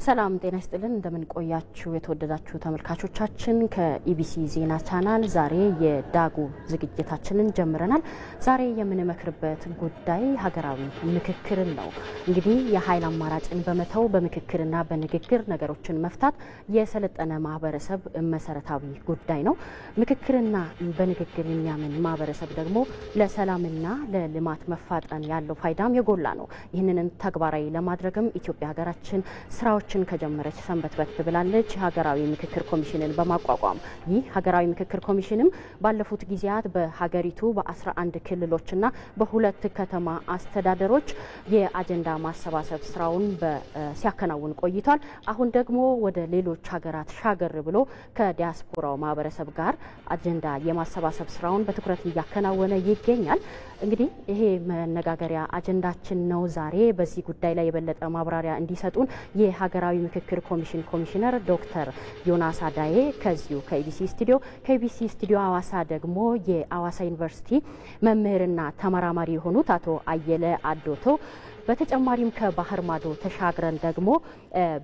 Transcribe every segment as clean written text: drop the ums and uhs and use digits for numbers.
ሰላም ጤና ይስጥልን እንደምን ቆያችሁ የተወደዳችሁ ተመልካቾቻችን ከኢቢሲ ዜና ቻናል ዛሬ የዳጉ ዝግጅታችንን ጀምረናል። ዛሬ የምንመክርበት ጉዳይ ሀገራዊ ምክክርን ነው። እንግዲህ የኃይል አማራጭን በመተው በምክክርና በንግግር ነገሮችን መፍታት የሰለጠነ ማህበረሰብ መሰረታዊ ጉዳይ ነው። ምክክርና በንግግር የሚያምን ማህበረሰብ ደግሞ ለሰላምና ለልማት መፋጠን ያለው ፋይዳም የጎላ ነው። ይህንን ተግባራዊ ለማድረግም ኢትዮጵያ ሀገራችን ስራዎች ከጀመረች ሰንበትበት ብላለች። ሀገራዊ ምክክር ኮሚሽንን በማቋቋም ይህ ሀገራዊ ምክክር ኮሚሽንም ባለፉት ጊዜያት በሀገሪቱ በ11 ክልሎችና በሁለት ከተማ አስተዳደሮች የአጀንዳ ማሰባሰብ ስራውን ሲያከናውን ቆይቷል። አሁን ደግሞ ወደ ሌሎች ሀገራት ሻገር ብሎ ከዲያስፖራው ማህበረሰብ ጋር አጀንዳ የማሰባሰብ ስራውን በትኩረት እያከናወነ ይገኛል። እንግዲህ ይሄ መነጋገሪያ አጀንዳችን ነው። ዛሬ በዚህ ጉዳይ ላይ የበለጠ ማብራሪያ እንዲሰጡን የሀገራዊ ምክክር ኮሚሽን ኮሚሽነር ዶክተር ዮናስ አዳዬ ከዚሁ ከኢቢሲ ስቱዲዮ አዋሳ ደግሞ የአዋሳ ዩኒቨርሲቲ መምህርና ተመራማሪ የሆኑት አቶ አየለ አዶቶ በተጨማሪም ከባህር ማዶ ተሻግረን ደግሞ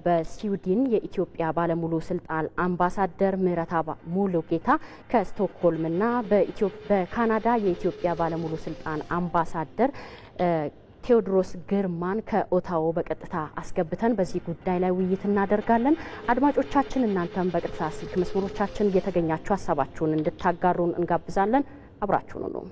በስዊድን የኢትዮጵያ ባለሙሉ ስልጣን አምባሳደር ምህረተአብ ሙሉጌታ ከስቶክሆልምና በካናዳ የኢትዮጵያ ባለሙሉ ስልጣን አምባሳደር ቴዎድሮስ ግርማን ከኦታዎ በቀጥታ አስገብተን በዚህ ጉዳይ ላይ ውይይት እናደርጋለን። አድማጮቻችን እናንተም በቀጥታ ስልክ መስመሮቻችን እየተገኛችሁ ሀሳባችሁን እንድታጋሩን እንጋብዛለን። አብራችሁን ነው።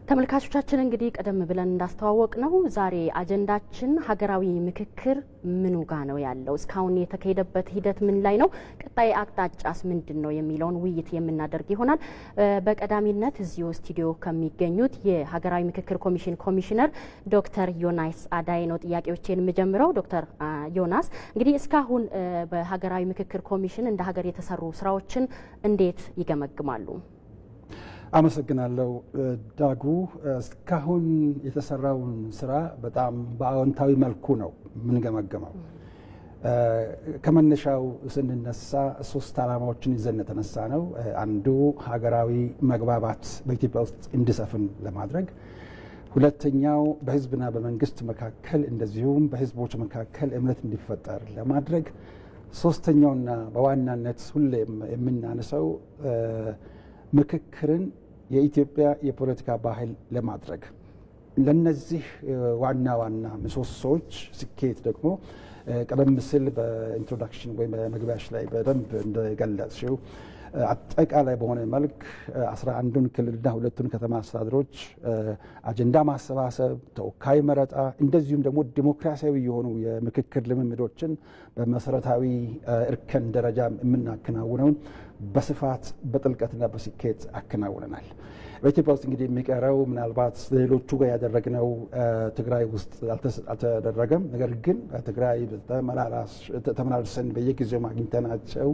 ተመልካቾቻችን እንግዲህ ቀደም ብለን እንዳስተዋወቅ ነው ዛሬ አጀንዳችን ሀገራዊ ምክክር ምኑ ጋር ነው ያለው፣ እስካሁን የተካሄደበት ሂደት ምን ላይ ነው፣ ቀጣይ አቅጣጫስ ምንድነው የሚለውን ውይይት የምናደርግ ይሆናል። በቀዳሚነት እዚሁ ስቱዲዮ ከሚገኙት የሀገራዊ ምክክር ኮሚሽን ኮሚሽነር ዶክተር ዮናስ አዳዬ ነው ጥያቄዎችን የምጀምረው። ዶክተር ዮናስ እንግዲህ እስካሁን በሀገራዊ ምክክር ኮሚሽን እንደ ሀገር የተሰሩ ስራዎችን እንዴት ይገመግማሉ? አመሰግናለሁ ዳጉ። እስካሁን የተሰራውን ስራ በጣም በአዎንታዊ መልኩ ነው የምንገመገመው። ከመነሻው ስንነሳ 3 ዓላማዎችን ይዘን የተነሳ ነው። አንዱ ሀገራዊ መግባባት በኢትዮጵያ ውስጥ እንዲሰፍን ለማድረግ፣ ሁለተኛው በህዝብና በመንግስት መካከል እንደዚሁም በህዝቦች መካከል እምነት እንዲፈጠር ለማድረግ፣ ሶስተኛውና በዋናነት ሁሌም የምናነሳው ምክክርን የኢትዮጵያ የፖለቲካ ባህል ለማድረግ። ለነዚህ ዋና ዋና ምሰሶዎች ስኬት ደግሞ ቀደም ሲል በኢንትሮዳክሽን ወይም በመግቢያሽ ላይ በደንብ እንደገለጽሽው አጠቃላይ በሆነ መልክ 11ን ክልልና 2ቱን ከተማ አስተዳደሮች አጀንዳ ማሰባሰብ፣ ተወካይ መረጣ እንደዚሁም ደግሞ ዲሞክራሲያዊ የሆኑ የምክክር ልምምዶችን በመሰረታዊ እርከን ደረጃ የምናከናውነውን በስፋት በጥልቀትና በስኬት አከናውነናል። በኢትዮጵያ ውስጥ እንግዲህ የሚቀረው ምናልባት ሌሎቹ ጋር ያደረግነው ትግራይ ውስጥ አልተደረገም። ነገር ግን ትግራይ ተመላልሰን በየጊዜው አግኝተናቸው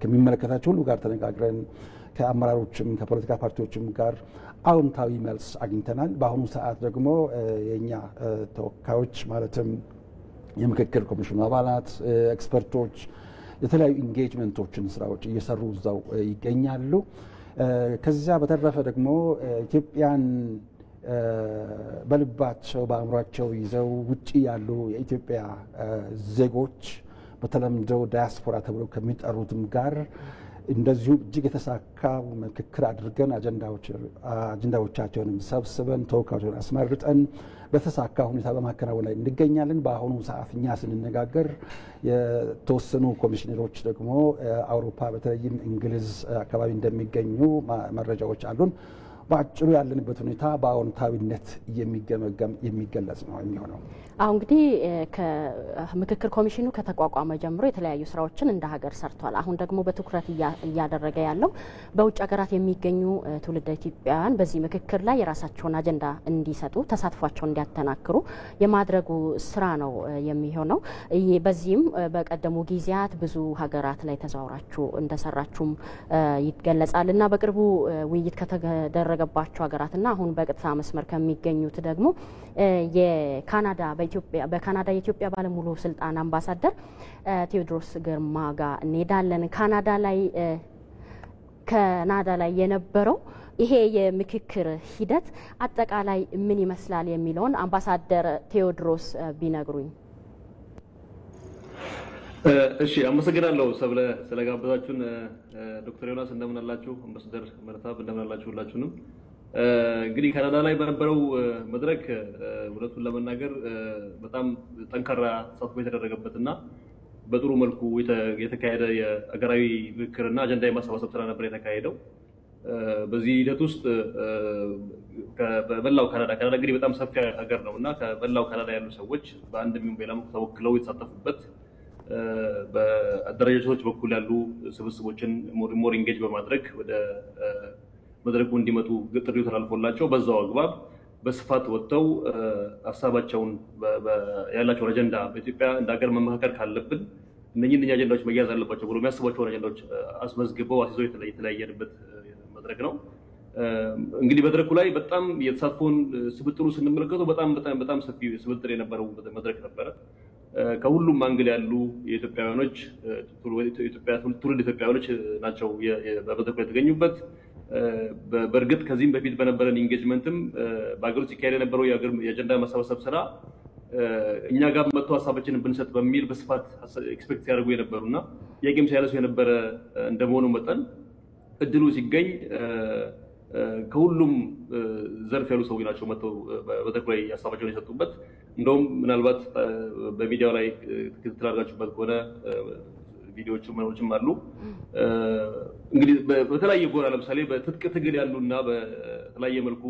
ከሚመለከታቸው ሁሉ ጋር ተነጋግረን ከአመራሮችም ከፖለቲካ ፓርቲዎችም ጋር አዎንታዊ መልስ አግኝተናል። በአሁኑ ሰዓት ደግሞ የእኛ ተወካዮች ማለትም የምክክር ኮሚሽኑ አባላት፣ ኤክስፐርቶች የተለያዩ ኢንጌጅመንቶችን ስራዎች እየሰሩ እዛው ይገኛሉ። ከዚያ በተረፈ ደግሞ ኢትዮጵያን በልባቸው በአእምሯቸው ይዘው ውጪ ያሉ የኢትዮጵያ ዜጎች በተለምዶ ዳያስፖራ ተብለው ከሚጠሩትም ጋር እንደዚሁ እጅግ የተሳካ ምክክር አድርገን አጀንዳዎቻቸውንም ሰብስበን ተወካዮችን አስመርጠን በተሳካ ሁኔታ በማከናወን ላይ እንገኛለን። በአሁኑ ሰዓት እኛ ስንነጋገር የተወሰኑ ኮሚሽነሮች ደግሞ አውሮፓ በተለይም እንግሊዝ አካባቢ እንደሚገኙ መረጃዎች አሉን። በአጭሩ ያለንበት ሁኔታ በአዎንታዊነት የሚገለጽ ነው የሚሆነው። አሁን እንግዲህ ከምክክር ኮሚሽኑ ከተቋቋመ ጀምሮ የተለያዩ ስራዎችን እንደ ሀገር ሰርቷል። አሁን ደግሞ በትኩረት እያደረገ ያለው በውጭ ሀገራት የሚገኙ ትውልደ ኢትዮጵያውያን በዚህ ምክክር ላይ የራሳቸውን አጀንዳ እንዲሰጡ ተሳትፏቸውን እንዲያጠናክሩ የማድረጉ ስራ ነው የሚሆነው። በዚህም በቀደሙ ጊዜያት ብዙ ሀገራት ላይ ተዘዋውራችሁ እንደሰራችሁም ይገለጻል እና በቅርቡ ውይይት ከተደረገባቸው ሀገራትና አሁን በቀጥታ መስመር ከሚገኙት ደግሞ በካናዳ የኢትዮጵያ ባለሙሉ ስልጣን አምባሳደር ቴዎድሮስ ግርማ ጋር እንሄዳለን። ካናዳ ላይ የነበረው ይሄ የምክክር ሂደት አጠቃላይ ምን ይመስላል የሚለውን አምባሳደር ቴዎድሮስ ቢነግሩኝ። እሺ፣ አመሰግናለሁ ሰብለ ስለጋበዛችሁን። ዶክተር ዮናስ እንደምን አላችሁ? አምባሳደር መርታብ እንደምን አላችሁ? ሁላችሁንም እንግዲህ ካናዳ ላይ በነበረው መድረክ እውነቱን ለመናገር በጣም ጠንካራ ተሳትፎ የተደረገበትና በጥሩ መልኩ የተካሄደ የሀገራዊ ምክክርና አጀንዳ የማሰባሰብ ስራ ነበር የተካሄደው። በዚህ ሂደት ውስጥ በመላው ካናዳ እንግዲህ በጣም ሰፊ ሀገር ነው እና ከመላው ካናዳ ያሉ ሰዎች በአንድ ሚሆን በሌላ መልኩ ተወክለው የተሳተፉበት በአደረጃጀቶች በኩል ያሉ ስብስቦችን ሞር ኢንጌጅ በማድረግ ወደ መድረኩ እንዲመጡ ጥሪው ተላልፎላቸው በዛው አግባብ በስፋት ወጥተው ሀሳባቸውን ያላቸውን አጀንዳ በኢትዮጵያ እንደ ሀገር መመካከር ካለብን እነኚህ አጀንዳዎች መያዝ አለባቸው ብሎ የሚያስቧቸውን አጀንዳዎች አስመዝግበው አስይዘው የተለያየንበት መድረክ ነው። እንግዲህ መድረኩ ላይ በጣም የተሳትፎን ስብጥሩ ስንመለከተው በጣም ሰፊ ስብጥር የነበረው መድረክ ነበረ። ከሁሉም አንግል ያሉ የኢትዮጵያውያኖች ትውልድ ኢትዮጵያውያኖች ናቸው በመድረኩ ላይ የተገኙበት። በእርግጥ ከዚህም በፊት በነበረን ኢንጌጅመንትም በአገር ውስጥ ሲካሄድ የነበረው የአጀንዳ ማሰባሰብ ስራ እኛ ጋር መጥቶ ሀሳባችንን ብንሰጥ በሚል በስፋት ኤክስፔክት ሲያደርጉ የነበሩና ጥያቄም ሲያነሱ የነበረ እንደመሆኑ መጠን እድሉ ሲገኝ ከሁሉም ዘርፍ ያሉ ሰዎች ናቸው መጥተው በመድረኩ ላይ ሀሳባቸውን የሰጡበት። እንደውም ምናልባት በሚዲያው ላይ ክትትል አድርጋችሁበት ከሆነ ቪዲዮዎችም ምኖችም አሉ። እንግዲህ በተለያየ ጎራ ለምሳሌ በትጥቅ ትግል ያሉና በተለያየ መልኩ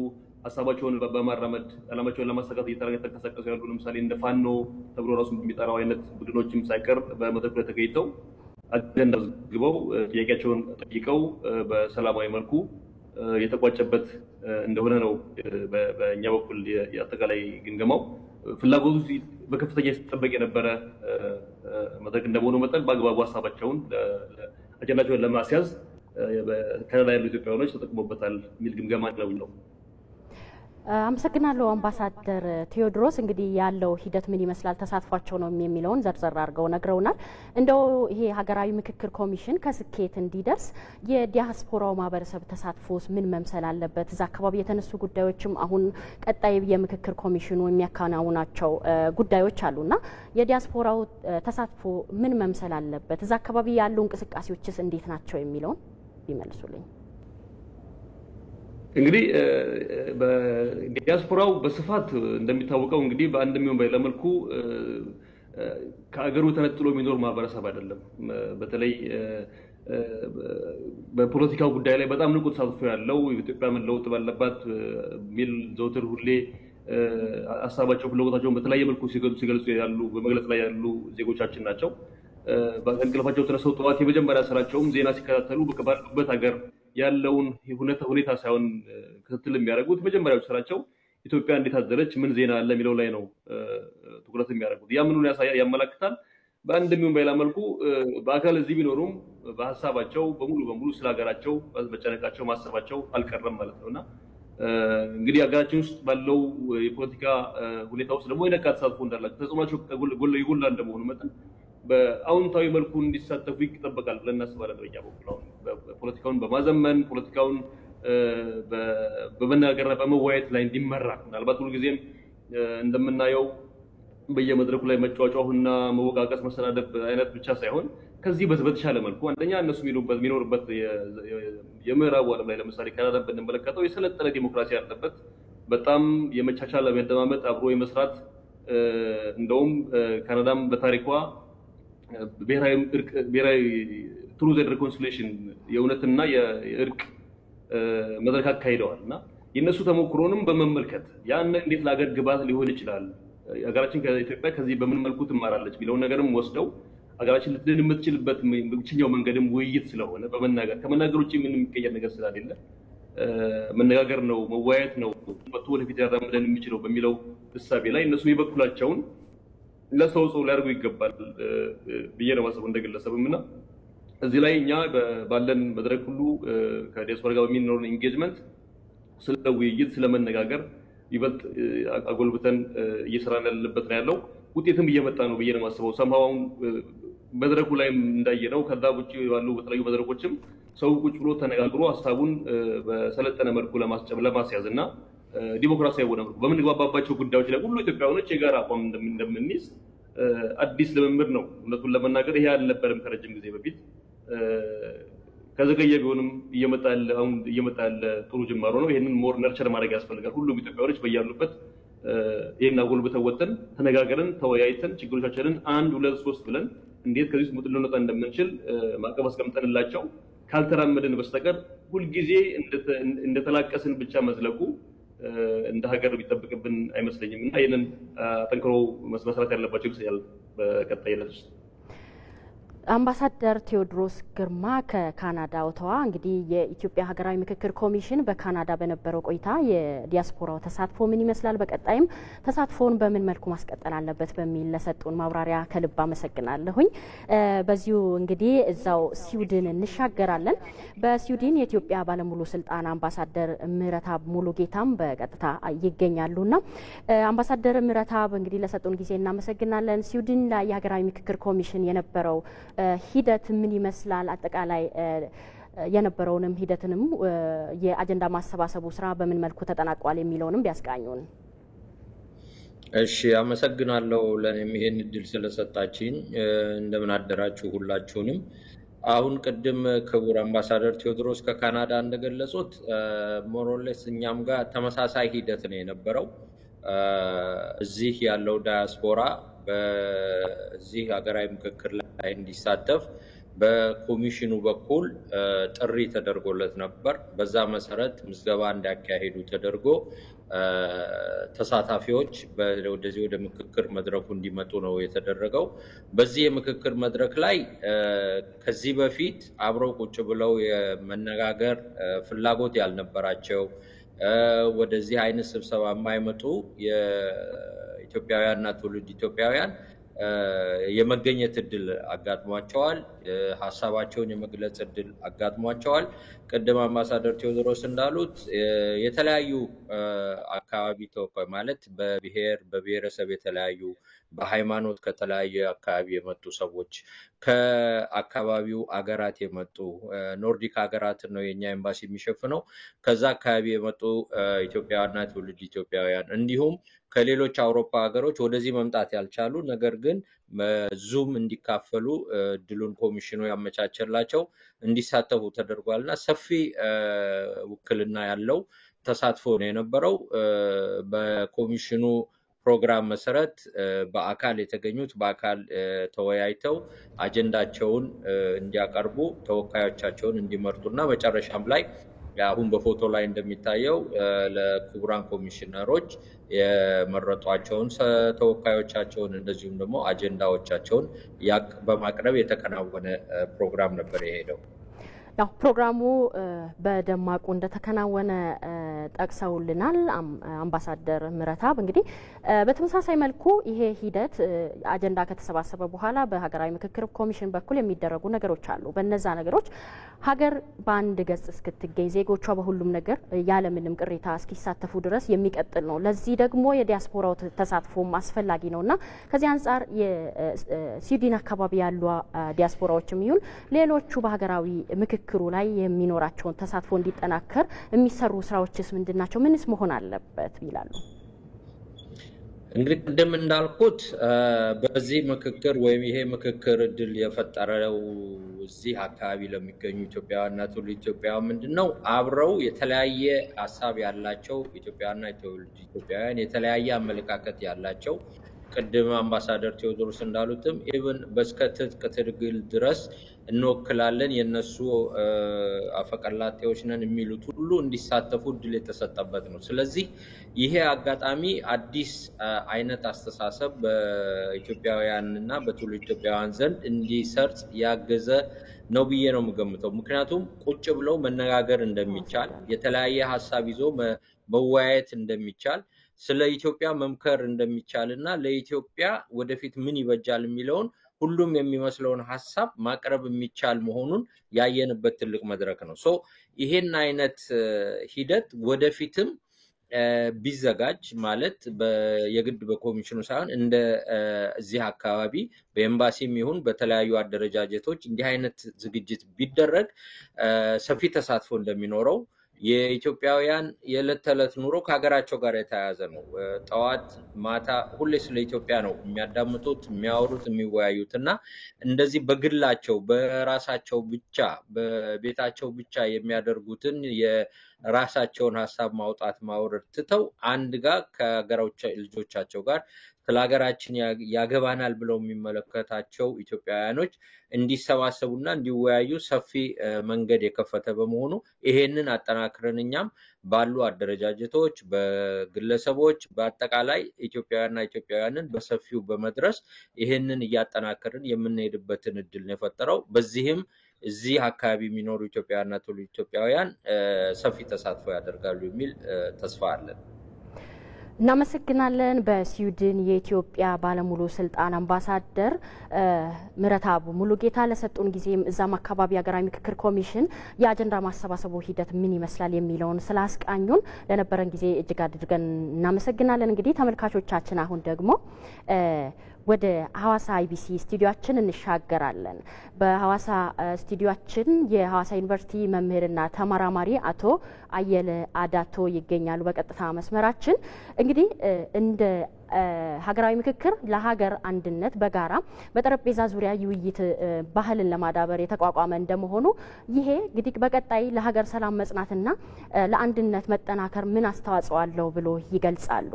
ሀሳባቸውን በማራመድ ዓላማቸውን ለማሳካት እየተንቀሳቀሱ ያሉ ለምሳሌ እንደ ፋኖ ተብሎ ራሱ የሚጠራው አይነት ቡድኖችም ሳይቀር በመድረኩ ላይ ተገኝተው አጀንዳ ዘግበው ጥያቄያቸውን ጠይቀው በሰላማዊ መልኩ የተቋጨበት እንደሆነ ነው በእኛ በኩል የአጠቃላይ ግምገማው። ፍላጎቱ በከፍተኛ ሲጠበቅ የነበረ መድረክ እንደመሆኑ መጠን በአግባቡ ሀሳባቸውን አጀንዳቸውን ለማስያዝ ካናዳ ያሉ ኢትዮጵያውያኖች ተጠቅሞበታል የሚል ግምገማ ነው። አመሰግናለሁ አምባሳደር ቴዎድሮስ። እንግዲህ ያለው ሂደት ምን ይመስላል ተሳትፏቸው ነው የሚለውን ዘርዘር አድርገው ነግረውናል። እንደው ይሄ ሀገራዊ ምክክር ኮሚሽን ከስኬት እንዲደርስ የዲያስፖራው ማህበረሰብ ተሳትፎስ ምን መምሰል አለበት? እዛ አካባቢ የተነሱ ጉዳዮችም አሁን ቀጣይ የምክክር ኮሚሽኑ የሚያከናውናቸው ጉዳዮች አሉና የዲያስፖራው ተሳትፎ ምን መምሰል አለበት? እዛ አካባቢ ያሉ እንቅስቃሴዎችስ እንዴት ናቸው የሚለውን ቢመልሱልኝ። እንግዲህ ዲያስፖራው በስፋት እንደሚታወቀው እንግዲህ በአንድ ሚሆን በሌላ መልኩ ከአገሩ ተነጥሎ የሚኖር ማህበረሰብ አይደለም። በተለይ በፖለቲካው ጉዳይ ላይ በጣም ንቁ ተሳትፎ ያለው ኢትዮጵያ መለወጥ ባለባት ሚል ዘውትር ሁሌ ሀሳባቸው ፍላጎታቸውን በተለያየ መልኩ ሲገልጹ ያሉ በመግለጽ ላይ ያሉ ዜጎቻችን ናቸው። በእንቅልፋቸው ተነስተው ጠዋት የመጀመሪያ ስራቸውም ዜና ሲከታተሉ ባሉበት ሀገር ያለውን ሁኔታ ሳይሆን ክትትል የሚያደርጉት መጀመሪያዎቹ ስራቸው ኢትዮጵያ እንዴት አደረች፣ ምን ዜና አለ የሚለው ላይ ነው ትኩረት የሚያደርጉት። ያ ምኑን ያመላክታል? በአንድም ይሁን በሌላ መልኩ በአካል እዚህ ቢኖሩም በሀሳባቸው በሙሉ ስለ ሀገራቸው መጨነቃቸው ማሰባቸው አልቀረም ማለት ነውና እንግዲህ ሀገራችን ውስጥ ባለው የፖለቲካ ሁኔታ ውስጥ ደግሞ የነቃ ተሳትፎ እንዳላቸው ተጽዕኖቸው የጎላ እንደመሆኑ መጠን በአዎንታዊ መልኩ እንዲሳተፉ ይጠበቃል ብለን እናስባለን። በእኛ በኩል አሁን ፖለቲካውን በማዘመን ፖለቲካውን በመነጋገርና በመወያየት ላይ እንዲመራ ምናልባት ሁልጊዜም እንደምናየው በየመድረኩ ላይ መጫወጫውና መወቃቀስ መሰዳደብ አይነት ብቻ ሳይሆን ከዚህ በተሻለ መልኩ አንደኛ እነሱ የሚኖርበት የምዕራቡ ዓለም ላይ ለምሳሌ ካናዳን ብንመለከተው የሰለጠነ ዲሞክራሲ ያለበት በጣም የመቻቻል መደማመጥ አብሮ የመስራት እንደውም ካናዳም በታሪኳ ብሔራዊ ትሩዝ ኤንድ ሪኮንሲሊዬሽን የእውነትና የእርቅ መድረክ አካሂደዋል እና የነሱ ተሞክሮንም በመመልከት ያን እንዴት ለሀገር ግብዓት ሊሆን ይችላል ሀገራችን ከኢትዮጵያ ከዚህ በምን መልኩ ትማራለች የሚለውን ነገርም ወስደው ሀገራችን ልትድን የምትችልበት ብቸኛው መንገድም ውይይት ስለሆነ በመናገር ከመናገር ውጭ ምንም የሚቀየር ነገር ስላሌለ መነጋገር ነው መወያየት ነው ፈቶ ወደፊት ያራምደን የሚችለው በሚለው እሳቤ ላይ እነሱ የበኩላቸውን ለሰውጾ ሊያደርጉ ይገባል ብዬ ነው ማሰብ እንደግለሰብም እና እዚህ ላይ እኛ ባለን መድረክ ሁሉ ከዲያስፖራ ጋር በሚኖረን ኢንጌጅመንት ስለ ውይይት ስለ መነጋገር ይበልጥ አጎልብተን እየሰራን ያለበት ነው ያለው ውጤትም እየመጣ ነው ብዬ ነው ማስበው ሰማውን መድረኩ ላይ እንዳየነው ከዛ ውጪ ባሉ በተለያዩ መድረኮችም ሰው ቁጭ ብሎ ተነጋግሮ ሐሳቡን በሰለጠነ መልኩ ለማስያዝና ዲሞክራሲያዊ ወደ መልኩ በምንግባባባቸው ጉዳዮች ላይ ሁሉ ኢትዮጵያውያኖች የጋራ አቋም እንደምንይዝ አዲስ ልምምድ ነው እውነቱን ለመናገር ይሄ አልነበረም ከረጅም ጊዜ በፊት ከዘገየ ቢሆንም እየመጣ ያለ ጥሩ ጅማሮ ነው ይሄንን ሞር ነርቸር ማድረግ ያስፈልጋል ሁሉም ኢትዮጵያውያኖች በያሉበት ይሄን አጎልብተን ወጥተን ተነጋግረን ተወያይተን ችግሮቻችንን 1 2 3 ብለን እንዴት ከዚህ ውስጥ ልንወጣ እንደምንችል ማቀፍ አስቀምጠንላቸው ካልተራመድን በስተቀር ሁሉ ጊዜ እንደተላቀስን ብቻ መዝለቁ እንደ ሀገር ቢጠብቅብን አይመስለኝም እና ይሄንን አጠንክሮ መስራት ያለባቸው ይመስላል በቀጣይነት ውስጥ አምባሳደር ቴዎድሮስ ግርማ ከካናዳ ኦታዋ እንግዲህ የኢትዮጵያ ሀገራዊ ምክክር ኮሚሽን በካናዳ በነበረው ቆይታ የዲያስፖራው ተሳትፎ ምን ይመስላል በቀጣይም ተሳትፎን በምን መልኩ ማስቀጠል አለበት በሚል ለሰጡን ማብራሪያ ከልብ አመሰግናለሁኝ በዚሁ እንግዲህ እዛው ስዊድን እንሻገራለን በስዊድን የኢትዮጵያ ባለሙሉ ስልጣን አምባሳደር ምህረተአብ ሙሉጌታም በቀጥታ ይገኛሉና አምባሳደር ምህረተአብ እንግዲህ ለሰጡን ጊዜ እናመሰግናለን ስዊድን ላይ የሀገራዊ ምክክር ኮሚሽን የነበረው ሂደት ምን ይመስላል አጠቃላይ የነበረውንም ሂደትንም የአጀንዳ ማሰባሰቡ ስራ በምን መልኩ ተጠናቋል የሚለውንም ቢያስቃኙን እሺ አመሰግናለሁ ለኔም ይሄን እድል ስለሰጣችኝ እንደምን አደራችሁ ሁላችሁንም አሁን ቀደም ክቡር አምባሳደር ቴዎድሮስ ከካናዳ እንደገለጹት ሞሮሌስ እኛም ጋር ተመሳሳይ ሂደት ነው የነበረው እዚህ ያለው ዳያስፖራ በዚህ ሀገራዊ ምክክር ላይ እንዲሳተፍ በኮሚሽኑ በኩል ጥሪ ተደርጎለት ነበር በዛ መሰረት ምዝገባ እንዲያካሂዱ ተደርጎ ተሳታፊዎች ወደ ምክክር መድረኩ እንዲመጡ ነው የተደረገው በዚህ የምክክር መድረክ ላይ ከዚህ በፊት አብረው ቁጭ ብለው የመነጋገር ፍላጎት ያልነበራቸው ወደዚህ አይነት ስብሰባ የማይመጡ የኢትዮጵያውያንና ትውልድ ኢትዮጵያውያን የመገኘት እድል አጋጥሟቸዋል ሐሳባቸውን የመግለጽ እድል አጋጥሟቸዋል ቀደም አምባሳደር ቴዎድሮስ እንዳሉት የተለያዩ አካባቢ ተወካይ ማለት በብሔረሰብ የተለያዩ በሃይማኖት ከተለያየ አካባቢ የመጡ ሰዎች ከአካባቢው አገራት የመጡ ኖርዲክ አገራት ነው የኛ ኤምባሲ የሚሸፍነው ከዛ አካባቢ የመጡ ኢትዮጵያውያንና ትውልድ ኢትዮጵያውያን እንዲሁም ከሌሎች አውሮፓ ሀገሮች ወደዚህ መምጣት ያልቻሉ ነገር ግን ዙም እንዲካፈሉ ድሉን ኮሚሽኑ ያመቻቸላቸው እንዲሳተፉ ተደርጓልና ሰፊ ውክልና ያለው ተሳትፎ ነው የነበረው በኮሚሽኑ ፕሮግራም መሰረት በአካል የተገኙት በአካል ተወያይተው አጀንዳቸውን እንዲያቀርቡ ተወካዮቻቸውን እንዲመርጡና መጨረሻም ላይ አሁን በፎቶ ላይ እንደሚታየው ለክቡራን ኮሚሽነሮች የመረጧቸውን ተወካዮቻቸውን እንደዚሁም ደግሞ አጀንዳዎቻቸውን በማቅረብ የተከናወነ ፕሮግራም ነበር የሄደው ያው ፕሮግራሙ በደማቁ እንደተከናወነ ጠቅሰውልናል አምባሳደር ምህረተአብ እንግዲህ በተመሳሳይ መልኩ ይሄ ሂደት አጀንዳ ከተሰባሰበ በኋላ በሀገራዊ ምክክር ኮሚሽን በኩል የሚደረጉ ነገሮች አሉ በእነዛ ነገሮች ሀገር በአንድ ገጽ እስክትገኝ ዜጎቿ በሁሉም ነገር ያለምንም ቅሬታ እስኪሳተፉ ድረስ የሚቀጥል ነው ለዚህ ደግሞ የዲያስፖራው ተሳትፎም አስፈላጊ ነውና ከዚህ አንፃር የስዊድን አካባቢ ያሉ ዲያስፖራዎችም ይሁን ሌሎቹ በሀገራዊ ምክክሩ ላይ የሚኖራቸውን ተሳትፎ እንዲጠናከር የሚሰሩ ስራዎችስ ምንድናቸው ምንስ መሆን አለበት ይላሉ እንግዲህ ቀደም እንዳልኩት በዚህ ምክክር ወይም ይሄ ምክክር እድል የፈጠረው እዚህ አካባቢ ለሚገኙ ኢትዮጵያውያንና ትውልደ ኢትዮጵያውያን ምንድነው አብረው የተለያየ ሐሳብ ያላቸው ኢትዮጵያውያንና ትውልደ ኢትዮጵያውያን የተለያየ አመለካከት ያላቸው ቅድም አምባሳደር ቴዎድሮስ እንዳሉትም ኢቭን በስከትጥቅ ትግል ድረስ እንወክላለን የነሱ አፈቀላጤዎች ነን የሚሉት ሁሉ እንዲሳተፉ እድል የተሰጠበት ነው። ስለዚህ ይሄ አጋጣሚ አዲስ አይነት አስተሳሰብ በኢትዮጵያውያንና በትውልደ ኢትዮጵያውያን ዘንድ እንዲሰርጽ ያገዘ ነው ብዬ ነው የምገምተው። ምክንያቱም ቁጭ ብለው መነጋገር እንደሚቻል የተለያየ ሐሳብ ይዞ መወያየት እንደሚቻል ስለ ኢትዮጵያ መምከር እንደሚቻልና ለኢትዮጵያ ወደፊት ምን ይበጃል የሚለውን ሁሉም የሚመስለውን ሐሳብ ማቅረብ የሚቻል መሆኑን ያየንበት ትልቅ መድረክ ነው። ሶ ይሄን አይነት ሂደት ወደፊትም ቢዘጋጅ ማለት የግድ በኮሚሽኑ ሳይሆን እንደ እዚህ አካባቢ በኤምባሲም ይሁን በተለያዩ አደረጃጀቶች እንዲህ አይነት ዝግጅት ቢደረግ ሰፊ ተሳትፎ እንደሚኖረው የኢትዮጵያውያን የዕለት ተዕለት ኑሮ ከሀገራቸው ጋር የተያያዘ ነው። ጠዋት ማታ ሁሌ ስለ ኢትዮጵያ ነው የሚያዳምጡት፣ የሚያወሩት፣ የሚወያዩትና እንደዚህ በግላቸው በራሳቸው ብቻ በቤታቸው ብቻ የሚያደርጉትን የራሳቸውን ሐሳብ ማውጣት ማውረድ ትተው አንድ ጋር ከሀገራቸው ልጆቻቸው ጋር ስለ ሀገራችን ያገባናል ብለው የሚመለከታቸው ኢትዮጵያውያኖች እንዲሰባሰቡና እንዲወያዩ ሰፊ መንገድ የከፈተ በመሆኑ ይሄንን አጠናክረን እኛም ባሉ አደረጃጀቶች በግለሰቦች በአጠቃላይ ኢትዮጵያውያንና ኢትዮጵያውያንን በሰፊው በመድረስ ይሄንን እያጠናከርን የምንሄድበትን እድል ነው የፈጠረው። በዚህም እዚህ አካባቢ የሚኖሩ ኢትዮጵያውያንና ትውልደ ኢትዮጵያውያን ሰፊ ተሳትፎ ያደርጋሉ የሚል ተስፋ አለን። እናመሰግናለን። በስዊድን የኢትዮጵያ ባለሙሉ ስልጣን አምባሳደር ምረታቡ ሙሉጌታ ለሰጡን ጊዜም እዛም አካባቢ ሀገራዊ ምክክር ኮሚሽን የአጀንዳ ማሰባሰቡ ሂደት ምን ይመስላል የሚለውን ስላስቃኙን ለነበረን ጊዜ እጅግ አድርገን እናመሰግናለን። እንግዲህ ተመልካቾቻችን አሁን ደግሞ ወደ ሐዋሳ IBC ስቱዲዮአችን እንሻገራለን። በሐዋሳ ስቱዲዮአችን የሐዋሳ ዩኒቨርሲቲ መምህርና ተመራማሪ አቶ አየለ አዳቶ ይገኛሉ በቀጥታ መስመራችን። እንግዲህ እንደ ሀገራዊ ምክክር ለሀገር አንድነት በጋራ በጠረጴዛ ዙሪያ ውይይት ባህልን ለማዳበር የተቋቋመ እንደመሆኑ ይሄ እንግዲህ በቀጣይ ለሀገር ሰላም መጽናትና ለአንድነት መጠናከር ምን አስተዋጽኦ አለው ብሎ ይገልጻሉ?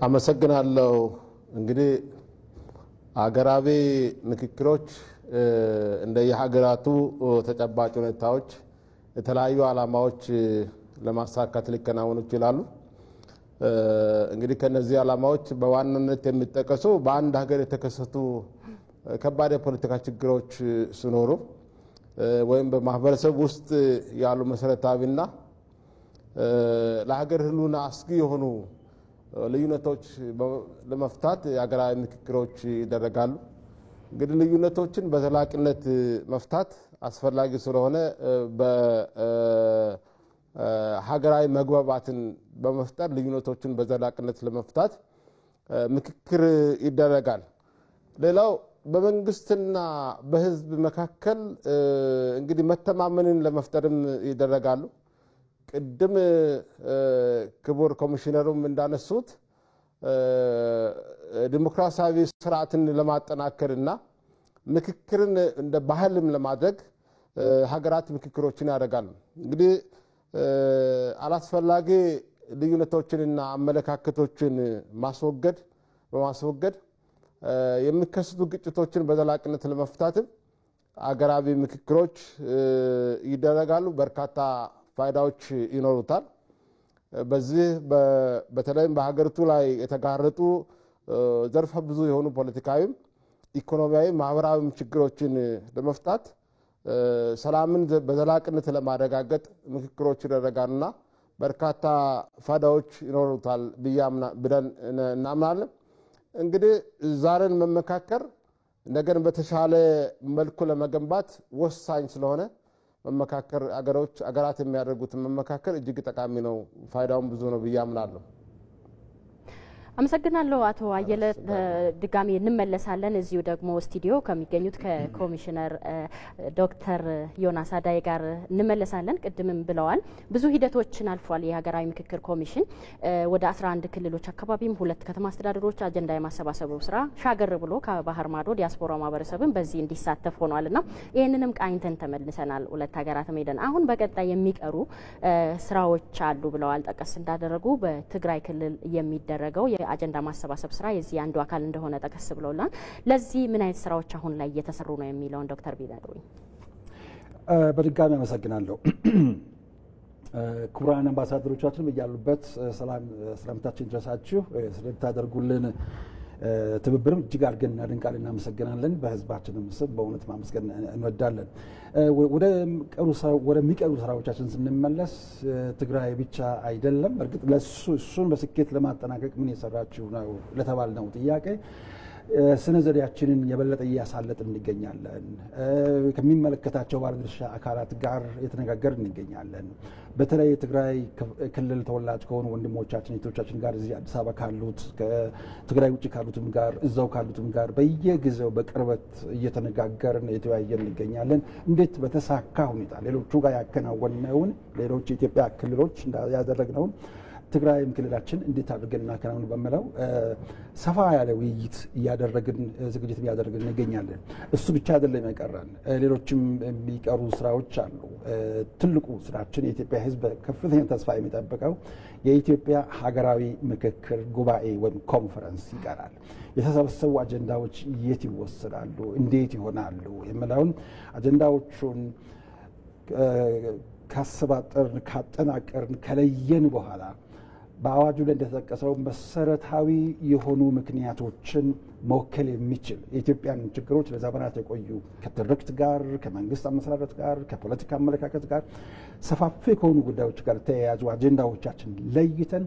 አመሰግናለሁ። እንግዲህ ሀገራዊ ምክክሮች እንደየሀገራቱ ተጨባጭ ሁኔታዎች የተለያዩ ዓላማዎች ለማሳካት ሊከናወኑ ይችላሉ። እንግዲህ ከነዚህ ዓላማዎች በዋናነት የሚጠቀሱ በአንድ ሀገር የተከሰቱ ከባድ የፖለቲካ ችግሮች ሲኖሩ ወይም በማህበረሰብ ውስጥ ያሉ መሰረታዊና ለሀገር ህልውና አስጊ የሆኑ ልዩነቶች ለመፍታት የሀገራዊ ምክክሮች ይደረጋሉ። እንግዲህ ልዩነቶችን በዘላቂነት መፍታት አስፈላጊ ስለሆነ በሀገራዊ መግባባትን በመፍጠር ልዩነቶችን በዘላቂነት ለመፍታት ምክክር ይደረጋል። ሌላው በመንግስትና በህዝብ መካከል እንግዲህ መተማመንን ለመፍጠርም ይደረጋሉ። ቅድም ክቡር ኮሚሽነሩም እንዳነሱት ዲሞክራሲያዊ ስርዓትን ለማጠናከርና ምክክርን እንደ ባህልም ለማድረግ ሀገራት ምክክሮችን ያደርጋሉ። እንግዲህ አላስፈላጊ ልዩነቶችንና አመለካከቶችን በማስወገድ የሚከሰቱ ግጭቶችን በዘላቂነት ለመፍታትም ሀገራዊ ምክክሮች ይደረጋሉ። በርካታ ፋይዳዎች ይኖሩታል። በዚህ በተለይም በሀገሪቱ ላይ የተጋረጡ ዘርፈ ብዙ የሆኑ ፖለቲካዊም ኢኮኖሚያዊ ማህበራዊ ችግሮችን ለመፍታት ሰላምን በዘላቂነት ለማረጋገጥ ምክክሮች ይደረጋሉና በርካታ ፋይዳዎች ይኖሩታል ብለን እናምናለን። እንግዲህ ዛሬን መመካከር ነገን በተሻለ መልኩ ለመገንባት ወሳኝ ስለሆነ መመካከር አገራት የሚያደርጉት መመካከር እጅግ ጠቃሚ ነው። ፋይዳውም ብዙ ነው ብዬ አምናለሁ። አመሰግናለሁ አቶ አየለ። ድጋሚ እንመለሳለን። እዚሁ ደግሞ ስቱዲዮ ከሚገኙት ከኮሚሽነር ዶክተር ዮናስ አዳይ ጋር እንመለሳለን። ቅድምም ብለዋል ብዙ ሂደቶችን አልፏል የሀገራዊ ምክክር ኮሚሽን ወደ 11 ክልሎች አካባቢም 2 ከተማ አስተዳደሮች አጀንዳ የማሰባሰቡ ስራ ሻገር ብሎ ከባህር ማዶ ዲያስፖራ ማህበረሰብን በዚህ እንዲሳተፍ ሆኗልና ይህንንም ቃኝተን ተመልሰናል። 2 ሀገራት ሄደን አሁን በቀጣይ የሚቀሩ ስራዎች አሉ ብለዋል። ጠቀስ እንዳደረጉ በትግራይ ክልል የሚደረገው የአጀንዳ ማሰባሰብ ስራ የዚህ አንዱ አካል እንደሆነ ጠቀስ ብለውላል። ለዚህ ምን አይነት ስራዎች አሁን ላይ እየተሰሩ ነው የሚለውን ዶክተር ቢነግሩኝ። በድጋሚ አመሰግናለሁ። ክቡራን አምባሳደሮቻችን በያሉበት ሰላምታችን ድረሳችሁ ስለምታደርጉልን ትብብርም እጅግ አድርገን እናደንቃለን፣ እናመሰግናለን። በህዝባችንም ስም በእውነት ማመስገን እንወዳለን። ወደሚቀሩ ስራዎቻችን ስንመለስ ትግራይ ብቻ አይደለም። እርግጥ እሱን በስኬት ለማጠናቀቅ ምን የሰራችሁ ነው ለተባልነው ጥያቄ ስነ ዘዴያችንን የበለጠ እያሳለጥን እንገኛለን። ከሚመለከታቸው ባለድርሻ አካላት ጋር የተነጋገርን እንገኛለን። በተለይ የትግራይ ክልል ተወላጅ ከሆኑ ወንድሞቻችን እህቶቻችን ጋር እዚህ አዲስ አበባ ካሉት ከትግራይ ውጭ ካሉትም ጋር እዛው ካሉትም ጋር በየጊዜው በቅርበት እየተነጋገርን እየተወያየን እንገኛለን። እንዴት በተሳካ ሁኔታ ሌሎቹ ጋር ያከናወነውን ሌሎች የኢትዮጵያ ክልሎች ያደረግነውን ትግራይም ክልላችን እንዴት አድርገን እናከናውን በመለው ሰፋ ያለ ውይይት እያደረግን ዝግጅት እያደረግን እንገኛለን። እሱ ብቻ አይደለም የቀረን፣ ሌሎችም የሚቀሩ ስራዎች አሉ። ትልቁ ስራችን የኢትዮጵያ ሕዝብ ከፍተኛ ተስፋ የሚጠብቀው የኢትዮጵያ ሀገራዊ ምክክር ጉባኤ ወይም ኮንፈረንስ ይቀራል። የተሰበሰቡ አጀንዳዎች የት ይወሰዳሉ፣ እንዴት ይሆናሉ የሚለውን አጀንዳዎቹን ካሰባጠርን ካጠናቀርን ከለየን በኋላ በአዋጁ ላይ እንደተጠቀሰው መሰረታዊ የሆኑ ምክንያቶችን መወከል የሚችል የኢትዮጵያን ችግሮች ለዘመናት የቆዩ ከትርክት ጋር ከመንግስት አመሰራረት ጋር ከፖለቲካ አመለካከት ጋር ሰፋፊ ከሆኑ ጉዳዮች ጋር ተያያዙ አጀንዳዎቻችን ለይተን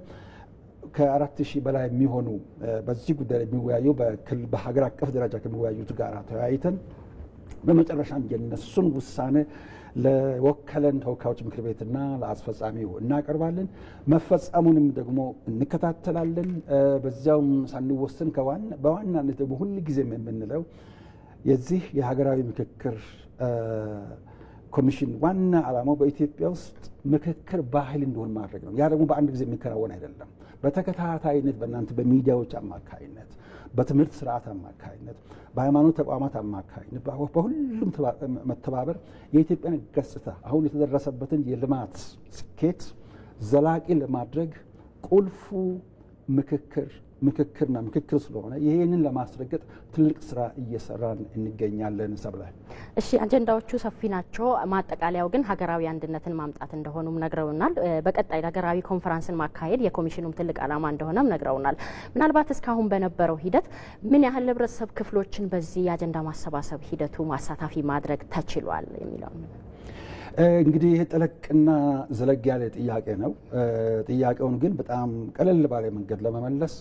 ከ4000 በላይ የሚሆኑ በዚህ ጉዳይ የሚወያዩ በሀገር አቀፍ ደረጃ ከሚወያዩት ጋር ተወያይተን በመጨረሻም የነሱን ውሳኔ ለወከለን ተወካዮች ምክር ቤትና ለአስፈጻሚው እናቀርባለን። መፈጸሙንም ደግሞ እንከታተላለን። በዚያውም ሳንወስን በዋናነት ደግሞ ሁል ጊዜም የምንለው የዚህ የሀገራዊ ምክክር ኮሚሽን ዋና ዓላማው በኢትዮጵያ ውስጥ ምክክር ባህል እንዲሆን ማድረግ ነው። ያ ደግሞ በአንድ ጊዜ የሚከናወን አይደለም። በተከታታይነት በእናንተ በሚዲያዎች አማካይነት፣ በትምህርት ስርዓት አማካይነት፣ በሃይማኖት ተቋማት አማካይነት በሁሉም መተባበር የኢትዮጵያን ገጽታ አሁን የተደረሰበትን የልማት ስኬት ዘላቂ ለማድረግ ቁልፉ ምክክርና ምክክር ስለሆነ ይሄንን ለማስረገጥ ትልቅ ስራ እየሰራን እንገኛለን። ሰብላይ እሺ፣ አጀንዳዎቹ ሰፊ ናቸው። ማጠቃለያው ግን ሀገራዊ አንድነትን ማምጣት እንደሆኑም ነግረውናል። በቀጣይ ሀገራዊ ኮንፈረንስን ማካሄድ የኮሚሽኑም ትልቅ ዓላማ እንደሆነም ነግረውናል። ምናልባት እስካሁን በነበረው ሂደት ምን ያህል ህብረተሰብ ክፍሎችን በዚህ የአጀንዳ ማሰባሰብ ሂደቱ ማሳታፊ ማድረግ ተችሏል የሚለው እንግዲህ ይህ ጠለቅና ዘለግ ያለ ጥያቄ ነው። ጥያቄውን ግን በጣም ቀለል ባለ መንገድ ለመመለስ